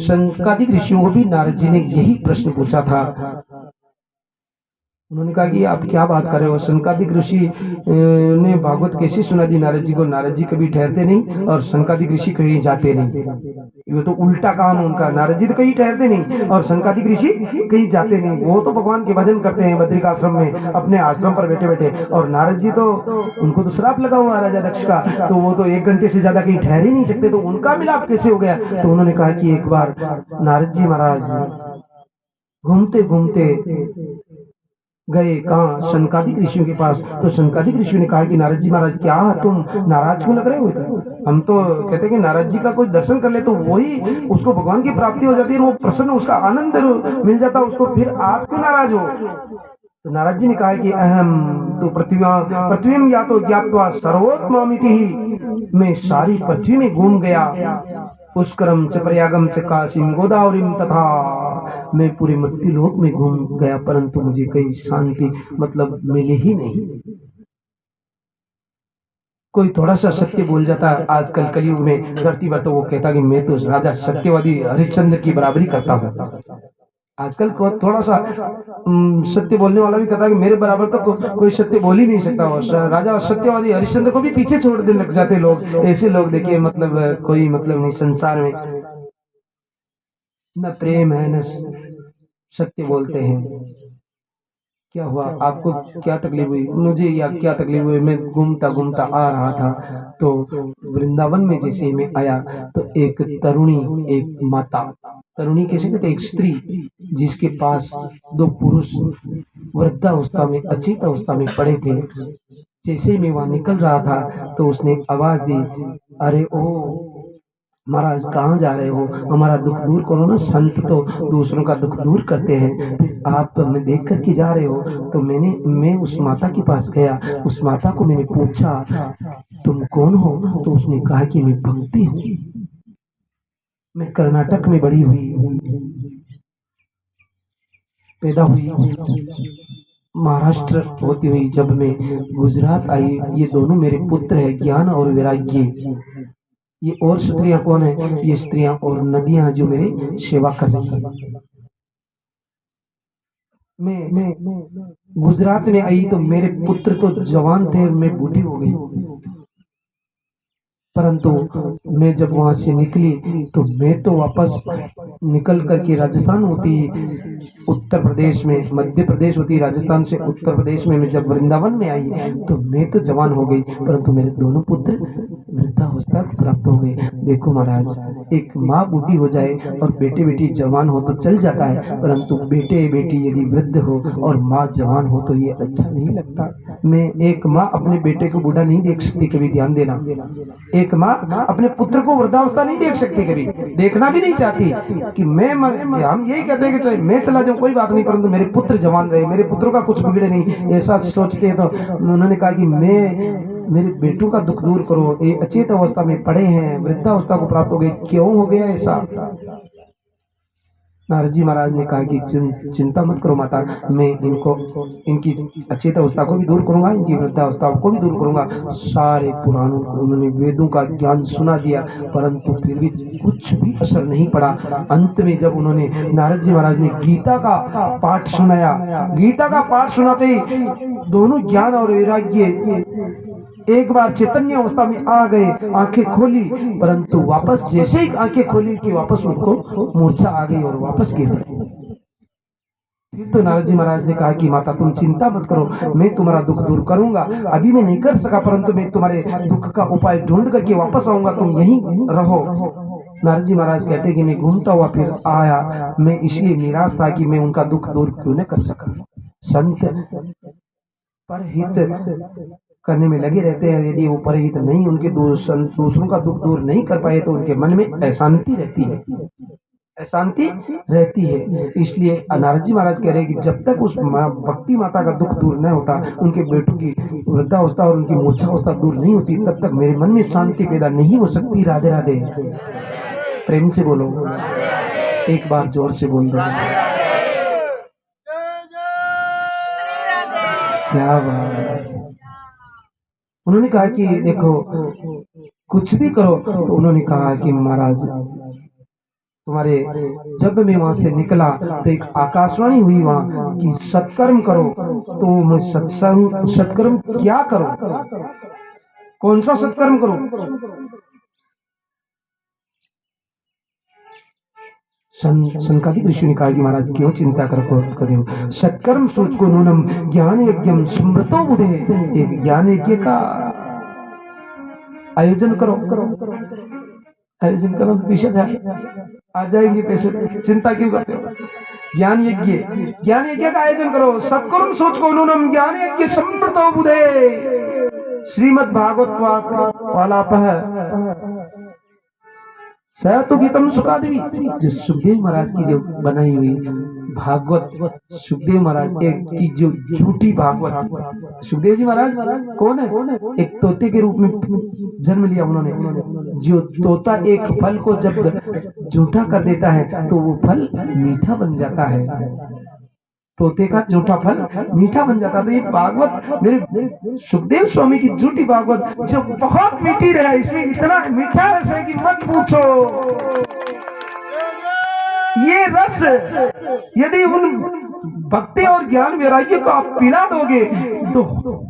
सनकादिक ऋषियों को भी नारद जी ने यही प्रश्न पूछा था। उन्होंने कहा कि आप क्या बात कर रहे हो, सनकादिक ऋषि ने भागवत कैसे सुना दी नारद जी को, नारद जी कभी ठहरते नहीं और सनकादिक ऋषि कहीं जाते नहीं, ये तो उल्टा काम उनका। नारद जी तो कहीं ठहरते नहीं और सनकादिक ऋषि कहीं जाते नहीं, वो तो भगवान के भजन करते हैं बद्रिकाश्रम में अपने आश्रम पर बैठे बैठे, और नारद जी तो उनको तो श्राप लगा हुआ राजा दक्ष का, तो वो तो 1 घंटे से ज्यादा कहीं ठहर ही नहीं सकते, तो उनका मिलाप कैसे हो गया। तो उन्होंने कहा कि एक बार नारद जी महाराज घूमते घूमते गए कहाँ, सनकादिक ऋषियों के पास। तो सनकादिक ऋषियों ने कहा कि नारद जी महाराज क्या तुम नाराज क्यों लग रहे हो, हम तो कहते हैं कि नारद जी का कोई दर्शन कर ले तो वही उसको भगवान की प्राप्ति हो जाती है, वो प्रसन्न, उसका आनंद मिल जाता उसको, फिर आप क्यों नाराज हो। तो नारद जी ने कहा कि अहम तो पृथ्वी या तो ज्ञात्वा सर्वोत्मामिति ही, मैं सारी पृथ्वी में घूम गया, पुष्करम च प्रयागम च काशीम गोदावरीम तथा, मैं पूरे मृत्युलोक में घूम गया परंतु मुझे कहीं शांति मतलब मिले ही नहीं। कोई थोड़ा सा सत्य बोल जाता है आजकल कलयुग में धरती पर, तो वो कहता कि मैं तो राजा सत्यवादी हरिश्चंद्र की बराबरी करता हूँ। आजकल थोड़ा सा सत्य बोलने वाला भी कहता है कि मेरे बराबर तो कोई सत्य बोल ही नहीं सकता। राजा सत्यवादी हरिश्चंद्र को भी पीछे छोड़ देने लग जाते लोग। ऐसे लोग देखिए मतलब कोई मतलब नहीं संसार में, न प्रेम है न सत्य बोलते हैं। क्या हुआ आपको, क्या तकलीफ हुई, मुझे या क्या तकलीफ हुई, मैं घूमता घूमता आ रहा था तो वृंदावन में जैसे मैं आया तो एक तरुणी, एक माता, तरुणी कैसे कहते, एक स्त्री जिसके पास 2 पुरुष वृद्धावस्था में अचेत अवस्था में पड़े थे। जैसे मैं वहां निकल रहा था तो उसने आवाज दी, अरे ओ महाराज कहाँ जा रहे हो, हमारा दुख दूर करो ना, संत तो दूसरों का दुख दूर करते हैं, फिर आप हमें देख कर के जा रहे हो। तो मैं उस माता के पास गया, उस माता को मैंने पूछा तुम कौन हो, तो उसने कहा कि मैं भक्ति हूँ, मैं कर्नाटक में बड़ी हुई, पैदा हुई, महाराष्ट्र होती हुई जब मैं गुजरात आई, ये दोनों मेरे पुत्र है, ज्ञान और वैराग्य। ये और स्त्रियां कौन है, ये स्त्रियां और नदियां जो मेरी सेवा कर रही है। मैं गुजरात में आई तो मेरे पुत्र तो जवान थे, मैं बूढ़ी हो गई, परंतु मैं जब वहां से निकली तो मैं तो वापस निकल करके राजस्थान होती, उत्तर प्रदेश में, मध्य प्रदेश होती, राजस्थान से उत्तर प्रदेश में मैं जब वृंदावन में आई तो मैं तो जवान हो गई, परंतु मेरे दोनों पुत्र वृद्धावस्था को प्राप्त हो गए। देखो महाराज, एक माँ बूढ़ी हो जाए और बेटे बेटी जवान हो तो चल जाता है, परंतु बेटे बेटी यदि वृद्ध हो और माँ जवान हो तो ये अच्छा नहीं लगता। मैं एक माँ अपने बेटे को बूढ़ा नहीं देख सकती, कभी ध्यान देना, एक माँ अपने पुत्र को वृद्धावस्था नहीं देख सकती, कभी देखना भी नहीं चाहती कि हम यही कहते हैं कि चाहे मैं चला जाऊं कोई बात नहीं, परंतु मेरे पुत्र जवान रहे, मेरे पुत्रों का कुछ बिगड़े नहीं, ऐसा सोचते हैं। तो उन्होंने कहा कि मेरे बेटों का दुख दूर करो, ये अचेत अवस्था में पड़े हैं, वृद्धावस्था को प्राप्त हो गए, क्यों हो गया ऐसा। नारद जी महाराज ने कहा कि चिंता मत करो माता, मैं इनको इनकी अचेत अवस्था को भी दूर करूंगा, इनकी वृद्धावस्था को भी दूर करूंगा। सारे पुराणों को उन्होंने वेदों का ज्ञान सुना दिया, परंतु फिर भी कुछ भी असर नहीं पड़ा। अंत में जब उन्होंने नारद जी महाराज ने गीता का पाठ सुनाया, गीता का पाठ सुनाते ही दोनों ज्ञान और वैराग्य एक बार चैतन्य अवस्था में आ गए, आंखें खोली, परंतु वापस जैसे ही आंखें खोली कि वापस उनको मूर्छा आ गई और वापस गिर गए। फिर तो नारद जी महाराज ने कहा कि माता तुम चिंता मत करो, मैं तुम्हारा दुख दूर करूंगा। अभी मैं नहीं कर सका, परंतु मैं तुम्हारे दुख का उपाय ढूंढ करके वापस आऊंगा, तुम यहीं रहो। नारद जी महाराज कहते कि मैं घूमता हुआ फिर आया, मैं इसलिए निराश था कि मैं उनका दुख दूर क्यों न कर सका। संत परहित करने में लगे रहते हैं, यदि वो परहित नहीं, उनके दूसरों का दुख दूर नहीं कर पाए तो उनके मन में अशांति रहती है, अशांति रहती है। इसलिए नारद जी महाराज कह रहे हैं कि जब तक उस भक्ति माता का दुख दूर नहीं होता, उनके बेटों की वृद्धावस्था और उनकी मूर्छावस्था दूर नहीं होती, तब तक मेरे मन में शांति पैदा नहीं हो सकती। राधे राधे। प्रेम से बोलो, एक बार जोर से बोल दो। क्या बात। उन्होंने कहा कि देखो कुछ भी करो, तो उन्होंने कहा कि महाराज तुम्हारे, जब मैं वहां से निकला तो एक आकाशवाणी हुई वहां कि सत्कर्म करो। तो मैं सत्कर्म क्या करो, कौन सा सत्कर्म करो? संकादिक ऋषि ने कहा कि महाराज क्यों चिंता करते हो, सत्कर्म सोच को नूनम ज्ञान यज्ञम स्मृतो बुधे, एक ज्ञान यज्ञ का आयोजन करो, आयोजन करो तो पीछे आ जाएंगे पैसे, चिंता क्यों करते हो? ज्ञान यज्ञ, ज्ञान यज्ञ का आयोजन करो। सत्कर्म सोच को नूनम ज्ञान यज्ञ स्मृतो बुधे, श्रीमद् भागवत वाला तो गीतम सुखादेवी, जो सुखदेव महाराज की जो बनाई हुई भागवत, सुखदेव महाराज की जो झूठी भागवत। सुखदेव जी महाराज कौन है? एक तोते के रूप में जन्म लिया उन्होंने। जो तोता एक फल को जब झूठा कर देता है तो वो फल मीठा बन जाता है, तोते का झूठा फल मीठा बन जाता। तो ये भागवत मेरे सुखदेव स्वामी की झूठी भागवत जो बहुत मीठी रहा, इसमें इतना मीठा रस है कि मत पूछो। ये रस यदि उन भक्ति और ज्ञान वैराग्य को आप पिला दोगे तो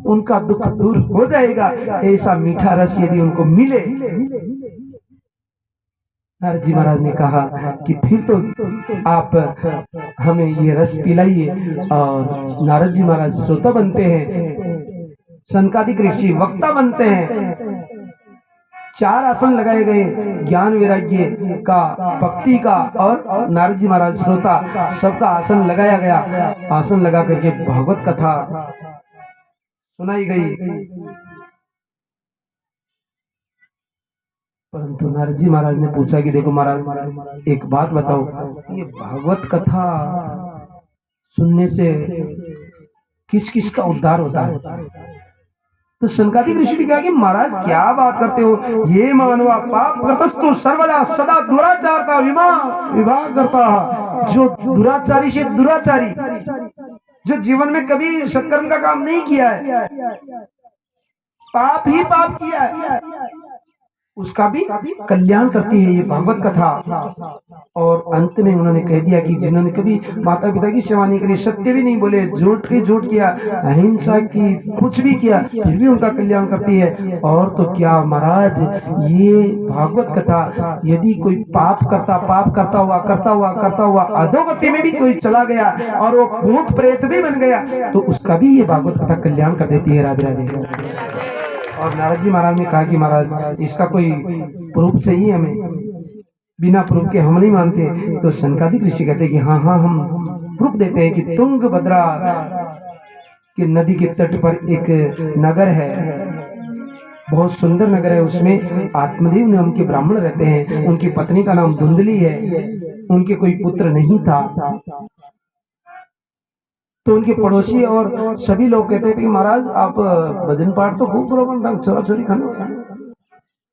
उनका दुख दूर हो जाएगा। ऐसा मीठा रस यदि उनको मिले। नारद जी महाराज ने कहा कि फिर तो आप हमें ये रस पिलाइए। और नारद जी महाराज श्रोता बनते हैं, संकादिक ऋषि वक्ता बनते हैं। 4 आसन लगाए गए, ज्ञान वैराग्य का, भक्ति का, और नारद जी महाराज श्रोता, सबका आसन लगाया गया। आसन लगा करके भागवत कथा सुनाई गई। परंतु नारद जी महाराज ने पूछा कि देखो महाराज एक बात बताओ, ये भागवत कथा सुनने से किस किस का उद्धार होता है? तो संकादिक ऋषि ने कहा कि महाराज क्या बात करते हो, ये मानवा पाप करतस्तु सर्वदा सदा दुराचार का विभाग करता। जो दुराचारी से दुराचारी, जो जीवन में कभी सत्कर्म का काम नहीं किया है, पाप ही पाप किया है, उसका भी कल्याण करती है ये भागवत कथा। और अंत में उन्होंने कह दिया कि जिन्होंने कभी माता पिता की सेवा नहीं करी, सत्य भी नहीं बोले, झूठ किया, अहिंसा की, कुछ भी किया, फिर भी उनका कल्याण करती है। और तो क्या महाराज, ये भागवत कथा यदि कोई पाप करता हुआ अधोगति में भी कोई चला गया और वो भूत प्रेत भी बन गया तो उसका भी ये भागवत कथा कल्याण कर देती है। राधे राधे। और नारद जी महाराज ने कहा कि महाराज इसका कोई प्रूफ चाहिए हमें, बिना प्रूफ के हम नहीं मानते। तो संकादिक ऋषि कहते हैं कि हाँ हम प्रूफ देते हैं कि तुंगभद्रा के नदी के तट पर एक नगर है, बहुत सुंदर नगर है। उसमें आत्मदेव नाम के ब्राह्मण रहते हैं, उनकी पत्नी का नाम धुंधली है, उनके कोई पुत्र नहीं था। तो उनके पड़ोसी और सभी लोग कहते थे कि महाराज आप भजन पाठ तो खूब करो, चोरा चोरी खाना,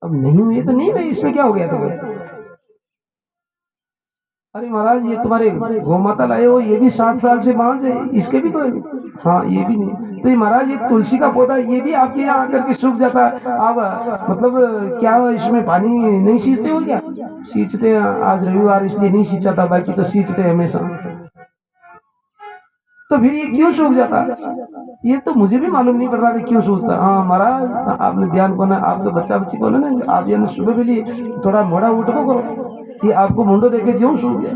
अब नहीं हुई तो नहीं हुई, इसमें क्या हो गया? तो अरे महाराज ये तुम्हारे गोमाता लाए हो, ये भी 7 साल से बांझ है, इसके भी कोई? हाँ ये भी नहीं। तो ये महाराज ये तुलसी का पौधा ये भी आपके यहाँ आकर के सूख जाता है, आप मतलब क्या इसमें पानी नहीं सींचते हो क्या? सींचते हैं, आज रविवार इसलिए नहीं सींचा था, बाकी तो सींचते हैं हमेशा। तो फिर ये क्यों सूख जाता? ये तो मुझे भी मालूम नहीं पड़ रहा था क्यों सूखता। हाँ महाराज आपने ध्यान को ना, आप तो बच्चा बच्ची को ना, आप यानी सुबह भी थोड़ा मोड़ा उठो करो, ये आपको मुंडो देखे क्यों सूख गया?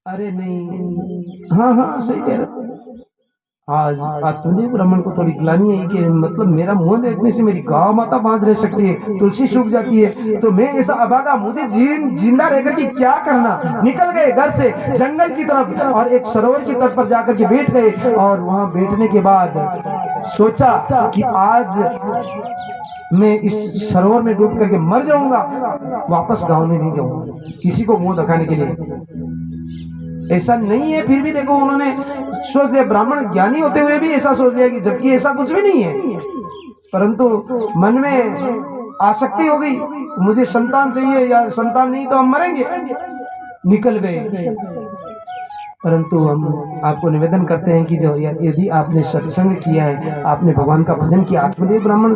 अरे नहीं, हाँ हाँ सही कह रहे हो। आज आत्मदेव ब्राह्मण को थोड़ी ग्लानि है कि मतलब मेरा मुंह देखने से मेरी गांव माता बांझ रह सकती है, तुलसी सूख जाती है, तो मैं ऐसा अभागा, मुझे जिंदा रहकर के क्या करना? निकल गए घर से जंगल की तरफ और एक सरोवर की तट पर जाकर के बैठ गए, और वहां बैठने के बाद सोचा कि आज मैं इस सरोवर में डूब करके मर जाऊंगा, वापस गांव में नहीं जाऊंगा किसी को मुंह दिखाने के लिए। ऐसा नहीं है, फिर भी देखो उन्होंने सोच लिया, ब्राह्मण ज्ञानी होते हुए भी ऐसा सोच लिया कि जबकि ऐसा कुछ भी नहीं है, परंतु मन में आसक्ति हो गई, मुझे संतान चाहिए या संतान नहीं तो हम मरेंगे। निकल गए। परंतु हम आपको निवेदन करते हैं कि जो यदि आपने सत्संग किया है, आपने भगवान का भजन किया, आत्मदेव ब्राह्मण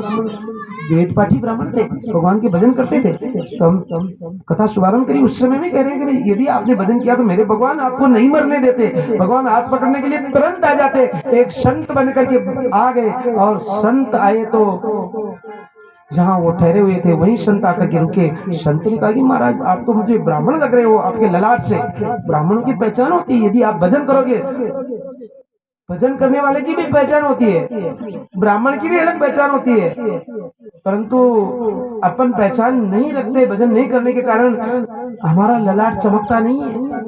वेद पाठी ब्राह्मण थे, भगवान के भजन करते थे, तो हम कथा शुभारंभ करी उस समय में कह रहे हैं कि यदि आपने भजन किया तो मेरे भगवान आपको नहीं मरने देते, भगवान हाथ पकड़ने के लिए तुरंत आ जाते। एक संत बन करके आ गए, और संत आए तो जहां वो ठहरे हुए थे वहीं संत आकर के रुके। संत ने कहा कि महाराज आप तो मुझे ब्राह्मण लग रहे हो, आपके ललाट से ब्राह्मणों की पहचान होती है, यदि आप भजन करोगे, भजन करने वाले की भी पहचान होती है, ब्राह्मण की भी अलग पहचान होती है, परंतु अपन पहचान नहीं रखते, भजन नहीं करने के कारण हमारा ललाट चमकता नहीं है।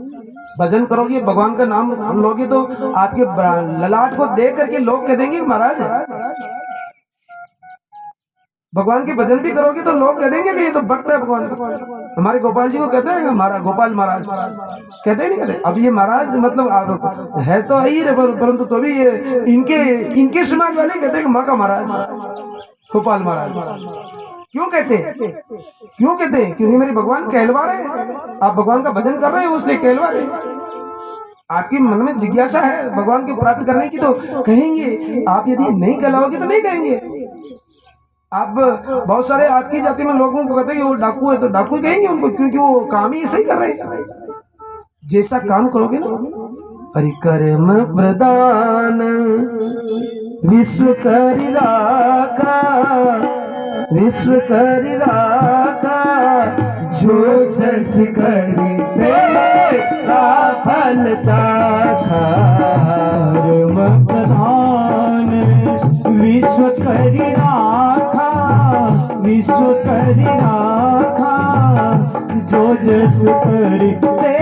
भजन करोगे, भगवान का नाम लोगे, तो आपके ललाट को देख करके लोग कह देंगे महाराज भगवान के भजन भी करोगे तो लोग कह देंगे कि ये तो भक्त है भगवान का। हमारे गोपाल जी को कहते हैं हमारा गोपाल महाराज, कहते हैं नहीं कहते? अब ये महाराज मतलब है तो ही, परंतु तो भी ये इनके समाज वाले कहते हैं कि माँ का महाराज, गोपाल महाराज। क्यों कहते हैं? क्यों कहते हैं? क्योंकि मेरे भगवान कहलवा रहे हैं, आप भगवान का भजन कर रहे हो इसलिए कहलवा रहे हैं। आपके मन में जिज्ञासा है भगवान को प्राप्त करने की तो कहेंगे, आप यदि नहीं कहलाओगे तो नहीं कहेंगे। आप बहुत सारे आपकी जाति में लोगों को कहते हैं कि वो डाकू है, तो डाकू कहेंगे उनको, क्योंकि वो काम ही ऐसा ही कर रहे हैं। जैसा काम करोगे ना, परिकर्म प्रदान विश्व कर राखा, विश्व कर राखा, जो जस करते सफल चाखा। कर्म प्रधान विश्व कर राखा, विश्व कर राखा, जो जस करते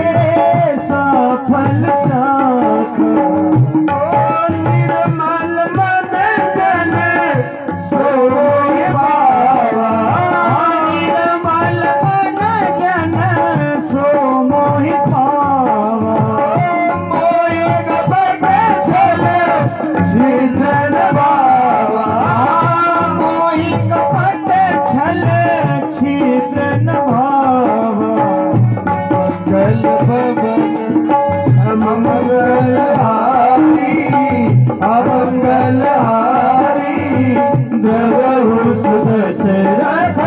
सफल चाखा। निर्मल मन जन सोए बाबा, निर्मल मन जन सो मोहि पावा। मोए गबन चल छिदन बाबा, मोहि कपट छल छिद्रन भावा। मंगल भवन मंगल हारी, अमंगल हारी, द्रवहु सुदशरथ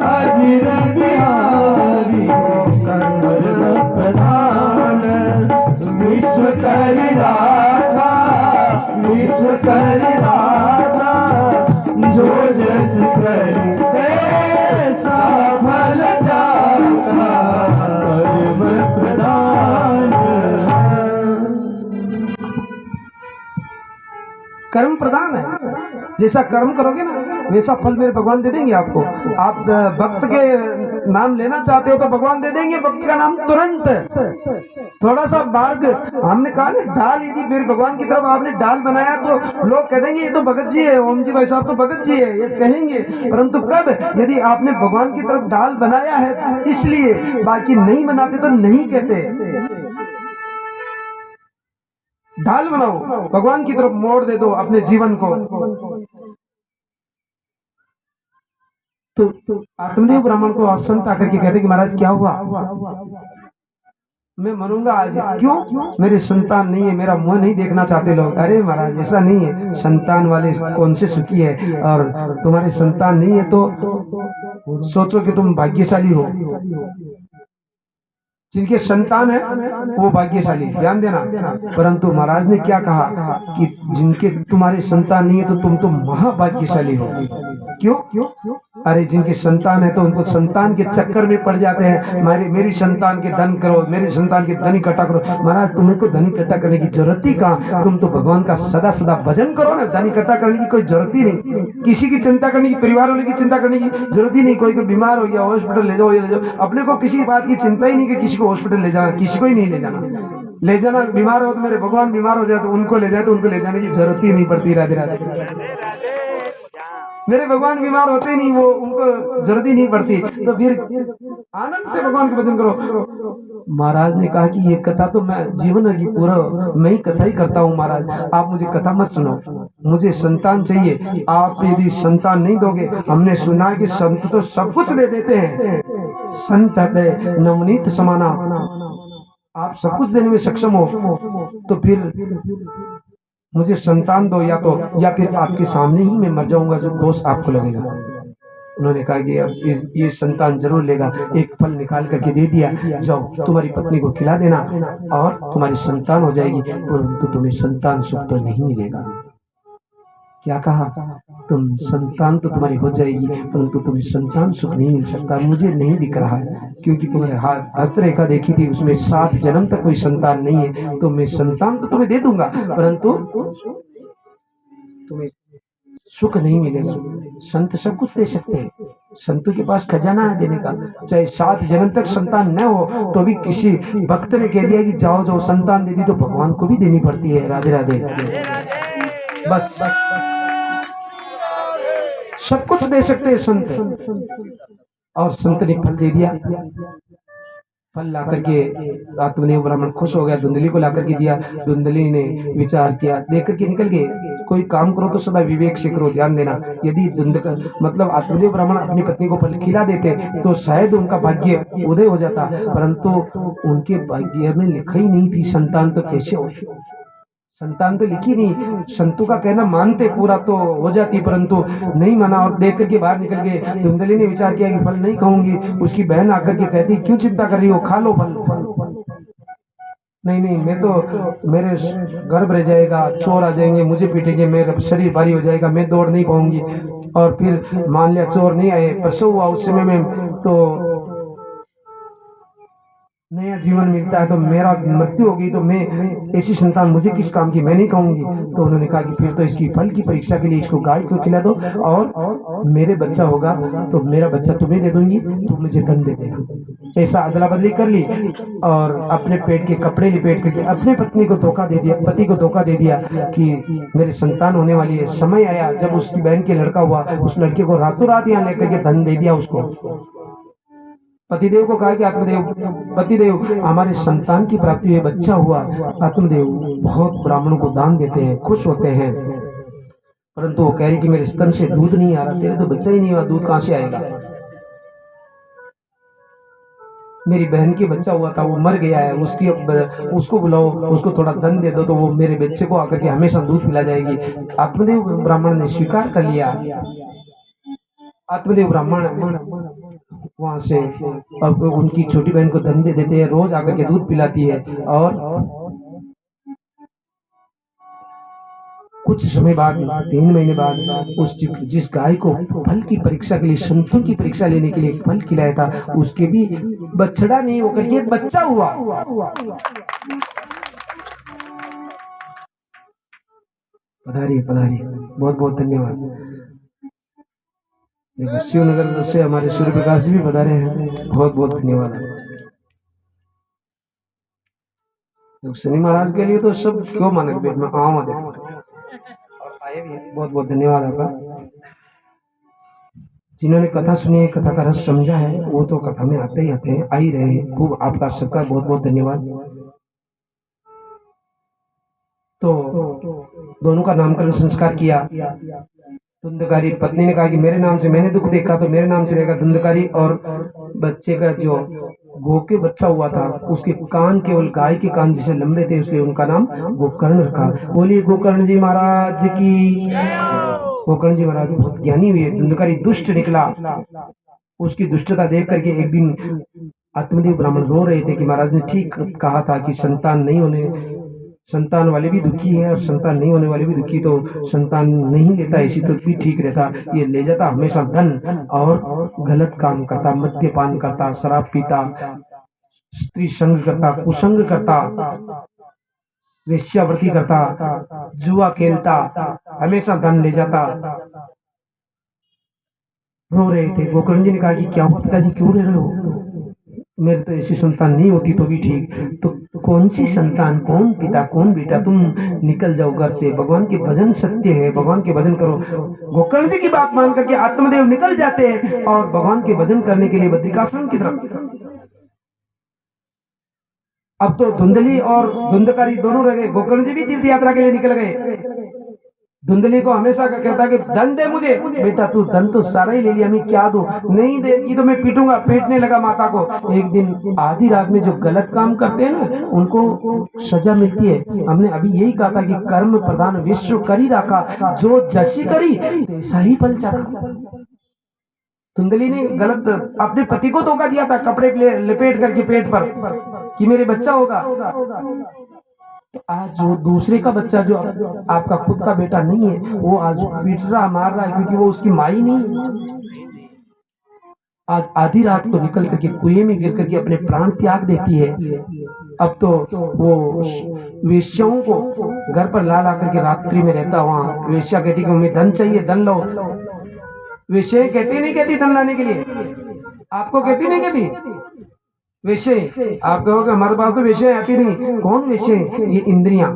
अजिर बिहारी। कर्म प्रधान विश्व कर राखा, विश्व कर राखा, जो जस करते सफल जाता। कर्म प्रधान कर्म प्रदान है, जैसा कर्म करोगे ना वैसा फल मेरे भगवान दे देंगे आपको। आप भक्त के नाम लेना चाहते हो तो भगवान दे देंगे भक्त का नाम तुरंत। थोड़ा सा मार्ग हमने कहा ना, डाल यदि मेरे भगवान की तरफ आपने डाल बनाया तो लोग कह देंगे ये तो भगत जी है, ओम जी भाई साहब तो भगत जी है, ये कहेंगे। परंतु कब? यदि आपने भगवान की तरफ डाल बनाया है इसलिए, बाकी नहीं बनाते तो नहीं कहते। ढाल बनाओ, भगवान की तरफ मोड़ दे दो अपने जीवन को। तो आत्मदेव ब्राह्मण को संत आकर के कहते कि महाराज क्या हुआ? मैं मरूंगा आज। क्यों? मेरी संतान नहीं है, मेरा मुंह नहीं देखना चाहते लोग। अरे महाराज ऐसा नहीं है, संतान वाले कौन से सुखी है, और तुम्हारी संतान नहीं है तो सोचो कि तुम भाग्यशाली हो। जिनके संतान है वो भाग्यशाली, ध्यान देना। परंतु महाराज ने क्या कहा कि जिनके तुम्हारी संतान नहीं है तो तुम तो महाभाग्यशाली हो। क्यों? अरे जिनकी संतान है तो उनको संतान के चक्कर में पड़ जाते हैं। मेरी संतान के धन करो, मेरी संतान के धन इकट्ठा करो। महाराज तुम्हें तो धन इकट्ठा करने की जरूरत ही कहाँ, तुम तो भगवान का सदा सदा भजन करो ना। धन इकट्ठा करने की कोई जरूरत ही नहीं, किसी की चिंता करने की, परिवार वाले की चिंता करने की जरूरत ही नहीं। कोई बीमार हो गया हॉस्पिटल ले जाओ, ये ले जाओ। अपने को किसी बात की चिंता ही नहीं कि किसी को हॉस्पिटल ले जाना, किसी को ही नहीं ले जाना। ले जाना बीमार हो तो मेरे भगवान बीमार हो जाए तो उनको ले जाए, तो उनको ले जाने की जरूरत ही नहीं पड़ती। राधे राधे। मेरे भगवान बीमार होते ही नहीं, वो उनको जरूरत ही नहीं पड़ती। तो फिर आनंद से भगवान का भजन करो। महाराज ने कहा कि ये कथा तो मैं जीवन की पूरा मैं ही कथा ही करता हूँ। महाराज आप मुझे कथा मत सुनो, मुझे संतान चाहिए। आप यदि संतान नहीं दोगे, हमने सुना है कि संत तो सब कुछ दे देते हैं, संत है नवनीत समाना, आप सब कुछ देने में सक्षम हो, तो फिर मुझे संतान दो, या फिर आपके सामने ही मैं मर जाऊंगा, जो दोष आपको लगेगा। उन्होंने कहा कि अब ये संतान जरूर लेगा। एक फल निकाल करके दे दिया, जाओ तुम्हारी पत्नी को खिला देना और तुम्हारी संतान हो जाएगी, परंतु तुम्हें संतान सुख तो नहीं मिलेगा। क्या कहा? तुम संतान तो तुम्हारी हो जाएगी, परंतु तुम्हें संतान सुख नहीं मिल सकता। मुझे नहीं दिख रहा है, क्योंकि तुम्हारे हाथ हस्तरेखा देखी थी, उसमें 7 जन्म तक कोई संतान नहीं है। तो मैं संतान तो तुम्हें दे दूंगा, परंतु तुम्हें सुख नहीं मिलेगा। संत सब कुछ दे सकते हैं, संतों के पास खजाना है देने का। चाहे 7 जन्म तक संतान न हो तो भी किसी भक्त ने कह दिया कि जाओ जाओ संतान दे दी, तो भगवान को भी देनी पड़ती है। राधे राधे। बस सब कुछ दे सकते हैं संत, और संत ने फल दे दिया। फल ला करके आत्मदेव ब्राह्मण खुश हो गया, धुंधली को ला करके दिया। धुंधली ने विचार किया, देख करके निकल गए। कोई काम करो तो सदा विवेक से करो, ध्यान देना। यदि मतलब आत्मदेव ब्राह्मण अपनी पत्नी को फल खिला देते तो शायद उनका भाग्य उदय हो जाता, परंतु उनके भाग्य में लिखा ही नहीं थी संतान, तो कैसे हो? संतान तो लिखी नहीं। संतों का कहना मानते पूरा तो हो जाती, परंतु नहीं माना और देख करके बाहर निकल गए। धुंधली ने विचार किया कि फल नहीं खाऊंगी। उसकी बहन आकर के कहती, क्यों चिंता कर रही हो, खा लो फल। नहीं नहीं, मैं तो मेरे गर्भ रह जाएगा, चोर आ जाएंगे, मुझे पीटेंगे, मेरा शरीर भारी हो जाएगा, मैं दौड़ नहीं पाऊंगी। और फिर मान लिया चोर नहीं आए, प्रसव हुआ उस समय में, तो नया जीवन मिलता है, तो मेरा मृत्यु होगी तो मैं ऐसी संतान मुझे किस काम की, मैं नहीं कहूंगी। तो उन्होंने कहा कि फिर तो इसकी फल की परीक्षा के लिए इसको गाय को खिला दो, और मेरे बच्चा होगा तो मेरा बच्चा तुम्हें दे दूंगी, तुम मुझे धन दे देना। ऐसा अदला बदली कर ली और अपने पेट के कपड़े लिपेट करके अपने पत्नी को धोखा दे दिया, पति को धोखा दे दिया कि मेरी संतान होने वाली है। समय आया जब उसकी बहन के लड़का हुआ, उस लड़के को रातों रात यहाँ लेकर के धन दे दिया उसको। पतिदेव को कहा कि आत्मदेव, पतिदेव हमारे संतान की प्राप्ति हुई, बच्चा हुआ। आत्मदेव बहुत ब्राह्मणों को दान देते हैं, खुश होते हैं, परंतु वो कह रही कि मेरे स्तन से दूध नहीं आ रहा। तेरे तो बच्चा ही नहीं हुआ, दूध कहां से आएगा? मेरी बहन के बच्चा हुआ था, वो मर गया है, उसको बुलाओ, उसको थोड़ा धन दे दो, तो वो मेरे बच्चे को आकर के हमेशा दूध पिला जाएगी। आत्मदेव ब्राह्मण ने स्वीकार कर लिया। आत्मदेव ब्राह्मण वहां से अब उनकी छोटी बहन को धन दे देते हैं, रोज आकर के दूध पिलाती है। और कुछ समय बाद, 3 महीने बाद, उस जिस गाय को फल की परीक्षा के लिए, संतों की परीक्षा लेने के लिए फल खिलाया था, उसके भी बछड़ा नहीं होकर के एक बच्चा हुआ। पधारिए पधारिए, बहुत बहुत धन्यवाद। शिवनगर से हमारे सूर्य प्रकाश जी भी पधारे हैं, बहुत बहुत धन्यवाद। शनि महाराज के लिए तो सब क्यों मानक पेट में आम आए भी, बहुत बहुत धन्यवाद आपका। जिन्होंने कथा सुनी है, कथा का रस समझा है, वो तो कथा में आते ही आते हैं, आ ही रहे हैं। खूब आपका सबका बहुत बहुत धन्यवाद। तो दोनों का नामकरण संस्कार किया, धुंधकारी पत्नी ने कहा कि मेरे नाम से मैंने दुख देखा तो मेरे नाम से रहेगा धुंधकारी। और बच्चे का जो गो के बच्चा हुआ था उसके कान केवल गाय के कान जैसे लंबे थे, इसलिए उनका नाम गोकर्ण रखा। बोलिए गोकर्ण जी महाराज की। गोकर्ण जी महाराज बहुत ज्ञानी हुए। धुंधकारी दुष्ट निकला। उसकी दुष्टता देख करके एक दिन आत्मदेव ब्राह्मण रो रहे थे कि महाराज ने ठीक कहा था कि संतान वाले भी दुखी है और संतान नहीं होने वाले भी दुखी, तो संतान नहीं लेता ऐसी तो भी ठीक रहता, ये ले जाता हमेशा धन और गलत काम करता, मद्यपान करता, शराब पीता, स्त्री संग करता, कुसंग करता, वेश्यावृत्ति करता, जुआ खेलता, हमेशा धन ले जाता। रो रहे थे। गोकर्ण जी ने कहा कि क्या हुआ पिताजी, क्यों रह रहे हो? मेरे तो ऐसी संतान नहीं होती तो भी ठीक, तो कौन सी संतान, कौन पिता, कौन बेटा, तुम निकल जाओ घर से, भगवान के भजन सत्य है, भगवान के भजन करो। गोकर्ण जी की बात मान करके आत्मदेव निकल जाते हैं और भगवान के भजन करने के लिए बद्रिकाश्रम की तरफ। अब तो धुंधली और धुंधकारी दोनों रह गए। गोकर्ण जी भी तीर्थ यात्रा के लिए निकल गए। धुंधली को हमेशा का कहता कि धन दे मुझे। बेटा तू धन तो सारा ही ले लिया, मैं क्या दूं? नहीं देगी तो मैं पीटूंगा। पीटने लगा माता को। एक दिन आधी रात में जो गलत काम करते हैं ना उनको सजा मिलती है। हमने अभी यही कहा था कि कर्म प्रधान विश्व करी रखा, जो जैसी करी ऐसा ही फल चाहा। धुंधली ने गलत अपने पति को धोखा दिया था, कपड़े लपेट करके पेट पर कि मेरे बच्चा होगा। आज जो दूसरे का बच्चा, जो आपका खुद का बेटा नहीं है, वो आज पीट रहा, मार रहा है, क्योंकि वो उसकी माँ ही नहीं। आज आधी रात को निकल करके कुएं में गिर करके अपने प्राण त्याग देती है। अब तो वो वेश्याओं को घर पर ला ला करके रात्रि में रहता। वहां वेश्या कहती कि हमें धन चाहिए, धन लो। वेश्या कहती नहीं कहती धन लाने के लिए? आपको कहती नहीं कहती? विषय आप कहोगे हमारे पास तो विषय आती नहीं। कौन विषय? ये इंद्रियां,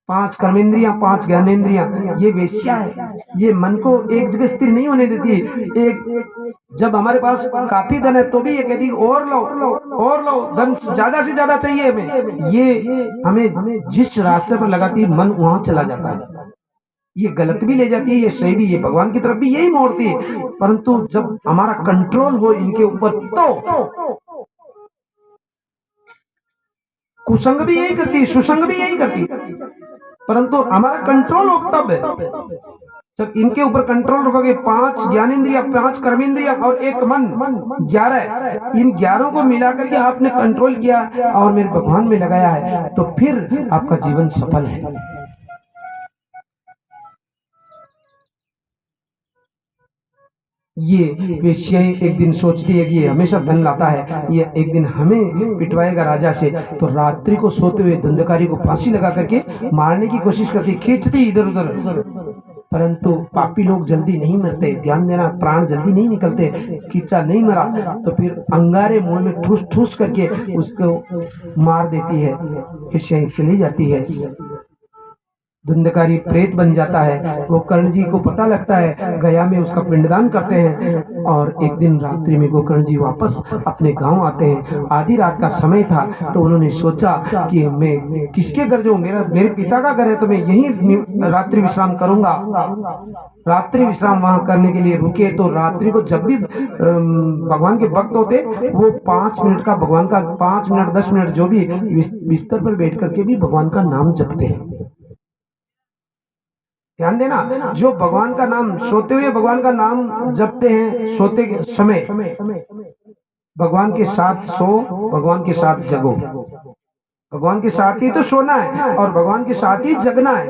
5 कर्मेंद्रियां, 5 ज्ञानेंद्रियां, ये वेश्या है। ये मन को एक जगह स्थिर नहीं होने देती। एक जब हमारे पास काफी धन है तो भी ये कहती और लो और लो, धन ज्यादा से ज्यादा चाहिए हमें। ये हमें जिस रास्ते पर लगाती मन वहां चला जाता है। ये गलत भी ले जाती है, ये सही भी, ये भगवान की तरफ भी यही मोड़ती है। परंतु जब हमारा कंट्रोल हो इनके ऊपर तो कुसंग भी यही करती है, सुसंग भी यही करती है, परंतु हमारा कंट्रोल हो तब है जब इनके ऊपर कंट्रोल रखोगे। 5 ज्ञानेंद्रिया, 5 कर्मेंद्रिया और 1 मन, 11। इन 11 को मिलाकर के आपने कंट्रोल किया और मेरे भगवान में लगाया है, तो फिर आपका जीवन सफल है। ये वेश्या एक दिन सोचती है कि ये हमेशा धन लाता है, ये एक दिन हमें पिटवाएगा राजा से। तो रात्रि को सोते हुए धुंधकारी को फांसी लगा करके मारने की कोशिश करती, खींचती इधर उधर, परंतु पापी लोग जल्दी नहीं मरते। ध्यान देना, प्राण जल्दी नहीं निकलते। खींचा नहीं मरा तो फिर अंगारे मुंह में ठूस ठूस करके उसको मार देती है। वेश्या चली जाती है। धुंधकारी प्रेत बन जाता है। गोकर्ण जी को पता लगता है, गया में उसका पिंडदान करते हैं। और एक दिन रात्रि में गोकर्ण जी वापस अपने गांव आते हैं। आधी रात का समय था, तो उन्होंने सोचा कि मैं किसके घर जाऊं, मेरे पिता का घर है तो मैं यहीं रात्रि विश्राम करूंगा। रात्रि विश्राम वहां करने के लिए रुके, तो रात्रि को जब भी भगवान के भक्त होते वो 5 मिनट का, भगवान का 5 मिनट 10 मिनट जो भी बिस्तर पर बैठ करके भी भगवान का नाम जपते हैं। ध्यान देना, जो भगवान का नाम सोते हुए भगवान का नाम जपते हैं, सोते के समय भगवान के साथ सो, भगवान के साथ जगो। भगवान के साथ ही तो सोना है और भगवान के साथ ही जगना है।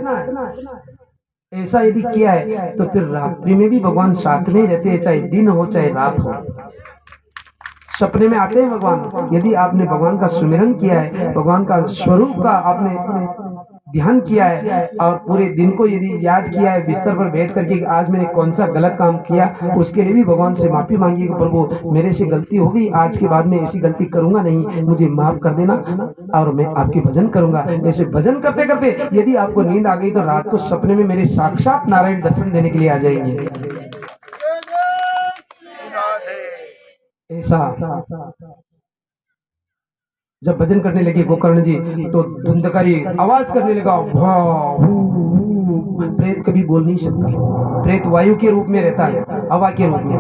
ऐसा यदि किया है तो फिर रात्रि में भी भगवान साथ में रहते हैं, चाहे दिन हो चाहे रात हो। सपने में आते हैं भगवान। यदि आपने भगवान का सुमिरन किया है, भगवान का स्वरूप का आपने ध्यान किया है और पूरे दिन को यदि याद किया है बिस्तर पर बैठ करके आज मैंने कौन सा गलत काम किया, उसके लिए भी भगवान से माफी मांगी कि प्रभु मेरे से गलती हो गई, आज के बाद में ऐसी गलती करूंगा नहीं, मुझे माफ कर देना और मैं आपके भजन करूंगा। ऐसे भजन करते करते यदि आपको नींद आ गई तो रात को सपने में मेरे साक्षात नारायण दर्शन देने के लिए आ जाएंगे। ऐसा जब भजन करने लगे गोकर्ण जी तो धुंधकारी आवाज करने लगा, प्रेत कभी बोल नहीं सकता। प्रेत वायु के रूप में रहता है, हवा के रूप में।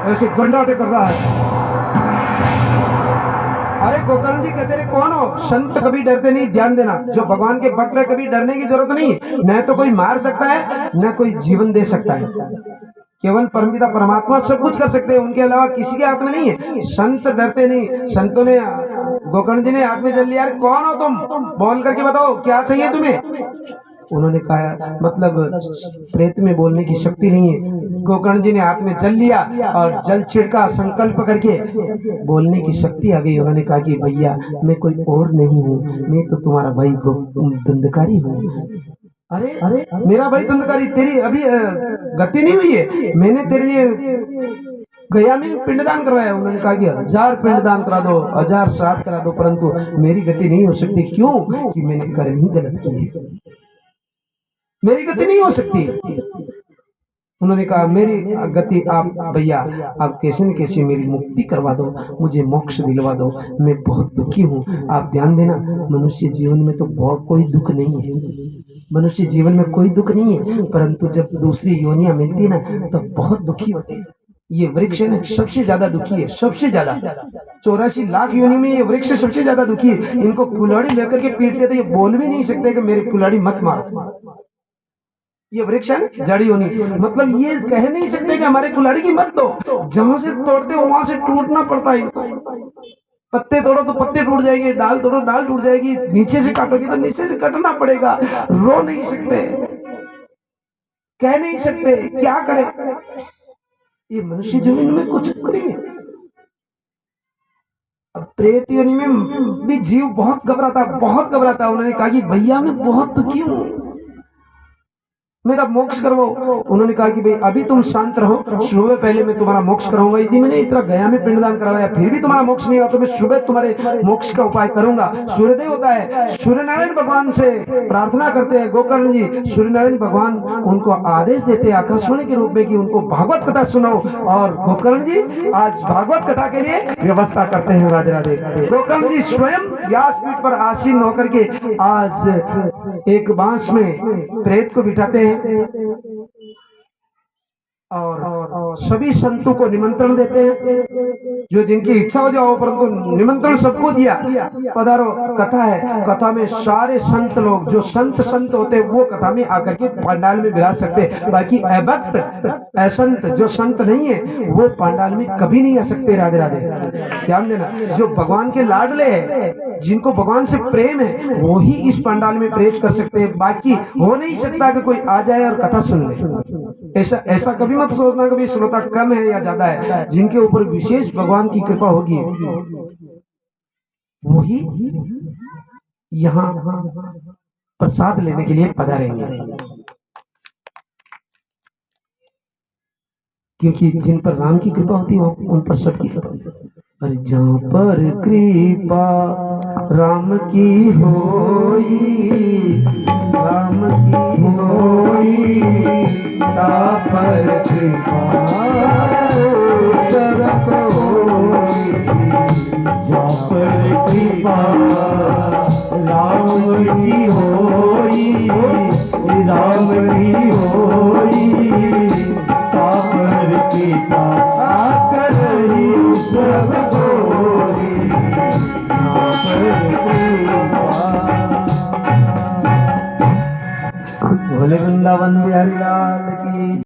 ऐसे गंडाटे कर रहा है। अरे गोकर्ण जी कहते रहे कौन हो? संत कभी डरते नहीं, ध्यान देना। जो भगवान के भक्त है कभी डरने की जरूरत नहीं। न तो कोई मार सकता है, न कोई जीवन दे सकता है। केवल परमपिता परमात्मा सब कुछ कर सकते हैं, उनके अलावा किसी के हाथ में नहीं है। संत डरते नहीं। संतों ने, गोकर्ण जी ने हाथ में जल लिया, कौन हो तुम? बोल करके बताओ क्या चाहिए तुम्हें। उन्होंने कहा मतलब प्रेत में बोलने की शक्ति नहीं है। गोकर्ण जी ने हाथ में जल लिया और जल छिड़का, संकल्प करके बोलने की शक्ति आ गई। उन्होंने कहा कि भैया मैं कोई और नहीं हूँ, मैं तो तुम्हारा भाई धंधकारी हूँ। अरे मेरा भाई धंधकारी, तेरी अभी गति नहीं हुई है, मैंने तेरे लिए गया में पिंडदान करवाया। उन्होंने कहा कि 1000 पिंडदान करा दो, 1000 श्राद्ध करा दो, परंतु मेरी गति नहीं हो सकती। क्यों? कि मैंने कर्म ही गलत किए, मेरी गति नहीं हो सकती। उन्होंने कहा मेरी गति आप भैया आप कैसे न कैसे मेरी मुक्ति करवा दो, मुझे मोक्ष दिलवा दो, मैं बहुत दुखी हूँ। आप ध्यान देना, मनुष्य जीवन में तो बहुत कोई दुख नहीं है, मनुष्य जीवन में कोई दुख नहीं है, परंतु जब दूसरी योनियां मिलती है ना तो बहुत दुखी होते हैं। ये वृक्ष है ना सबसे ज्यादा दुखी है, सबसे ज्यादा 84 लाख योनि में ये वृक्ष सबसे ज्यादा दुखी है। इनको कुल्हाड़ी लेकर के पीटते तो ये बोल भी नहीं सकते कि मेरी कुल्हाड़ी मत मारो। ये वृक्ष है जड़ी योनि, मतलब ये कह नहीं सकते कि हमारे कुल्हाड़ी की मत दो। जहां से तोड़ते हो वहां से टूटना पड़ता है। पत्ते तोड़ो तो पत्ते टूट जाएंगे, डाल तोड़ो डाल टूट जाएगी, नीचे से काटोगे तो नीचे से कटना पड़ेगा। रो नहीं सकते, कह नहीं सकते, क्या करें। ये मनुष्य जीवन में कुछ नहीं है। अब प्रेत योनि में भी जीव बहुत घबराता, बहुत घबराता। उन्होंने कहा कि भैया मैं बहुत दुखी हूँ, मेरा मोक्ष करवाओ। उन्होंने कहा कि भाई अभी तुम शांत रहो, सुबह पहले मैं तुम्हारा मोक्ष कराऊंगा। यदि मैंने इतना गया में पिंडदान करवाया फिर भी तुम्हारा मोक्ष नहीं हुआ तो मैं सुबह तुम्हारे मोक्ष का उपाय करूंगा। सूर्यदेव होता है, सूर्यनारायण भगवान से प्रार्थना करते हैं गोकर्ण जी। सूर्यनारायण भगवान उनको आदेश देते हैं आकाशवाणी के रूप में कि उनको भागवत कथा सुनाओ। और गोकर्ण जी आज भागवत कथा के लिए व्यवस्था करते हैं। राधे राधे। गोकर्ण जी स्वयं व्यासपीठ पर आसीन होकर के आज एक बांस में प्रेत को बिठाते हैं और सभी संतों को निमंत्रण देते हैं, जो जिनकी इच्छा हो जाओ, परंतु निमंत्रण सबको दिया, पधारो कथा है। कथा में सारे संत लोग जो संत होते हैं वो कथा में आकर के पंडाल में विराज सकते हैं। बाकी अभक्त असंत जो संत नहीं है वो पंडाल में कभी नहीं आ सकते। राधे राधे। ध्यान देना, जो भगवान के लाडले हैं, जिनको भगवान से प्रेम है, वो ही इस पंडाल में प्रवेश कर सकते हैं। बाकी हो नहीं सकता कि कोई आ जाए और कथा सुन ले। ऐसा कभी मत सोचना कभी श्रोता कम है या ज्यादा है। जिनके ऊपर विशेष भगवान की कृपा होगी वही यहाँ प्रसाद लेने के लिए पधारेंगे, क्योंकि जिन पर राम की कृपा होती है उन पर सबकी कृपा होती है। अरे जहाँ पर कृपा राम की होई, राम की होई, ता पर कृपा सरक होई। जहाँ पर कृपा राम की होई, राम की होई, ता पर कृपा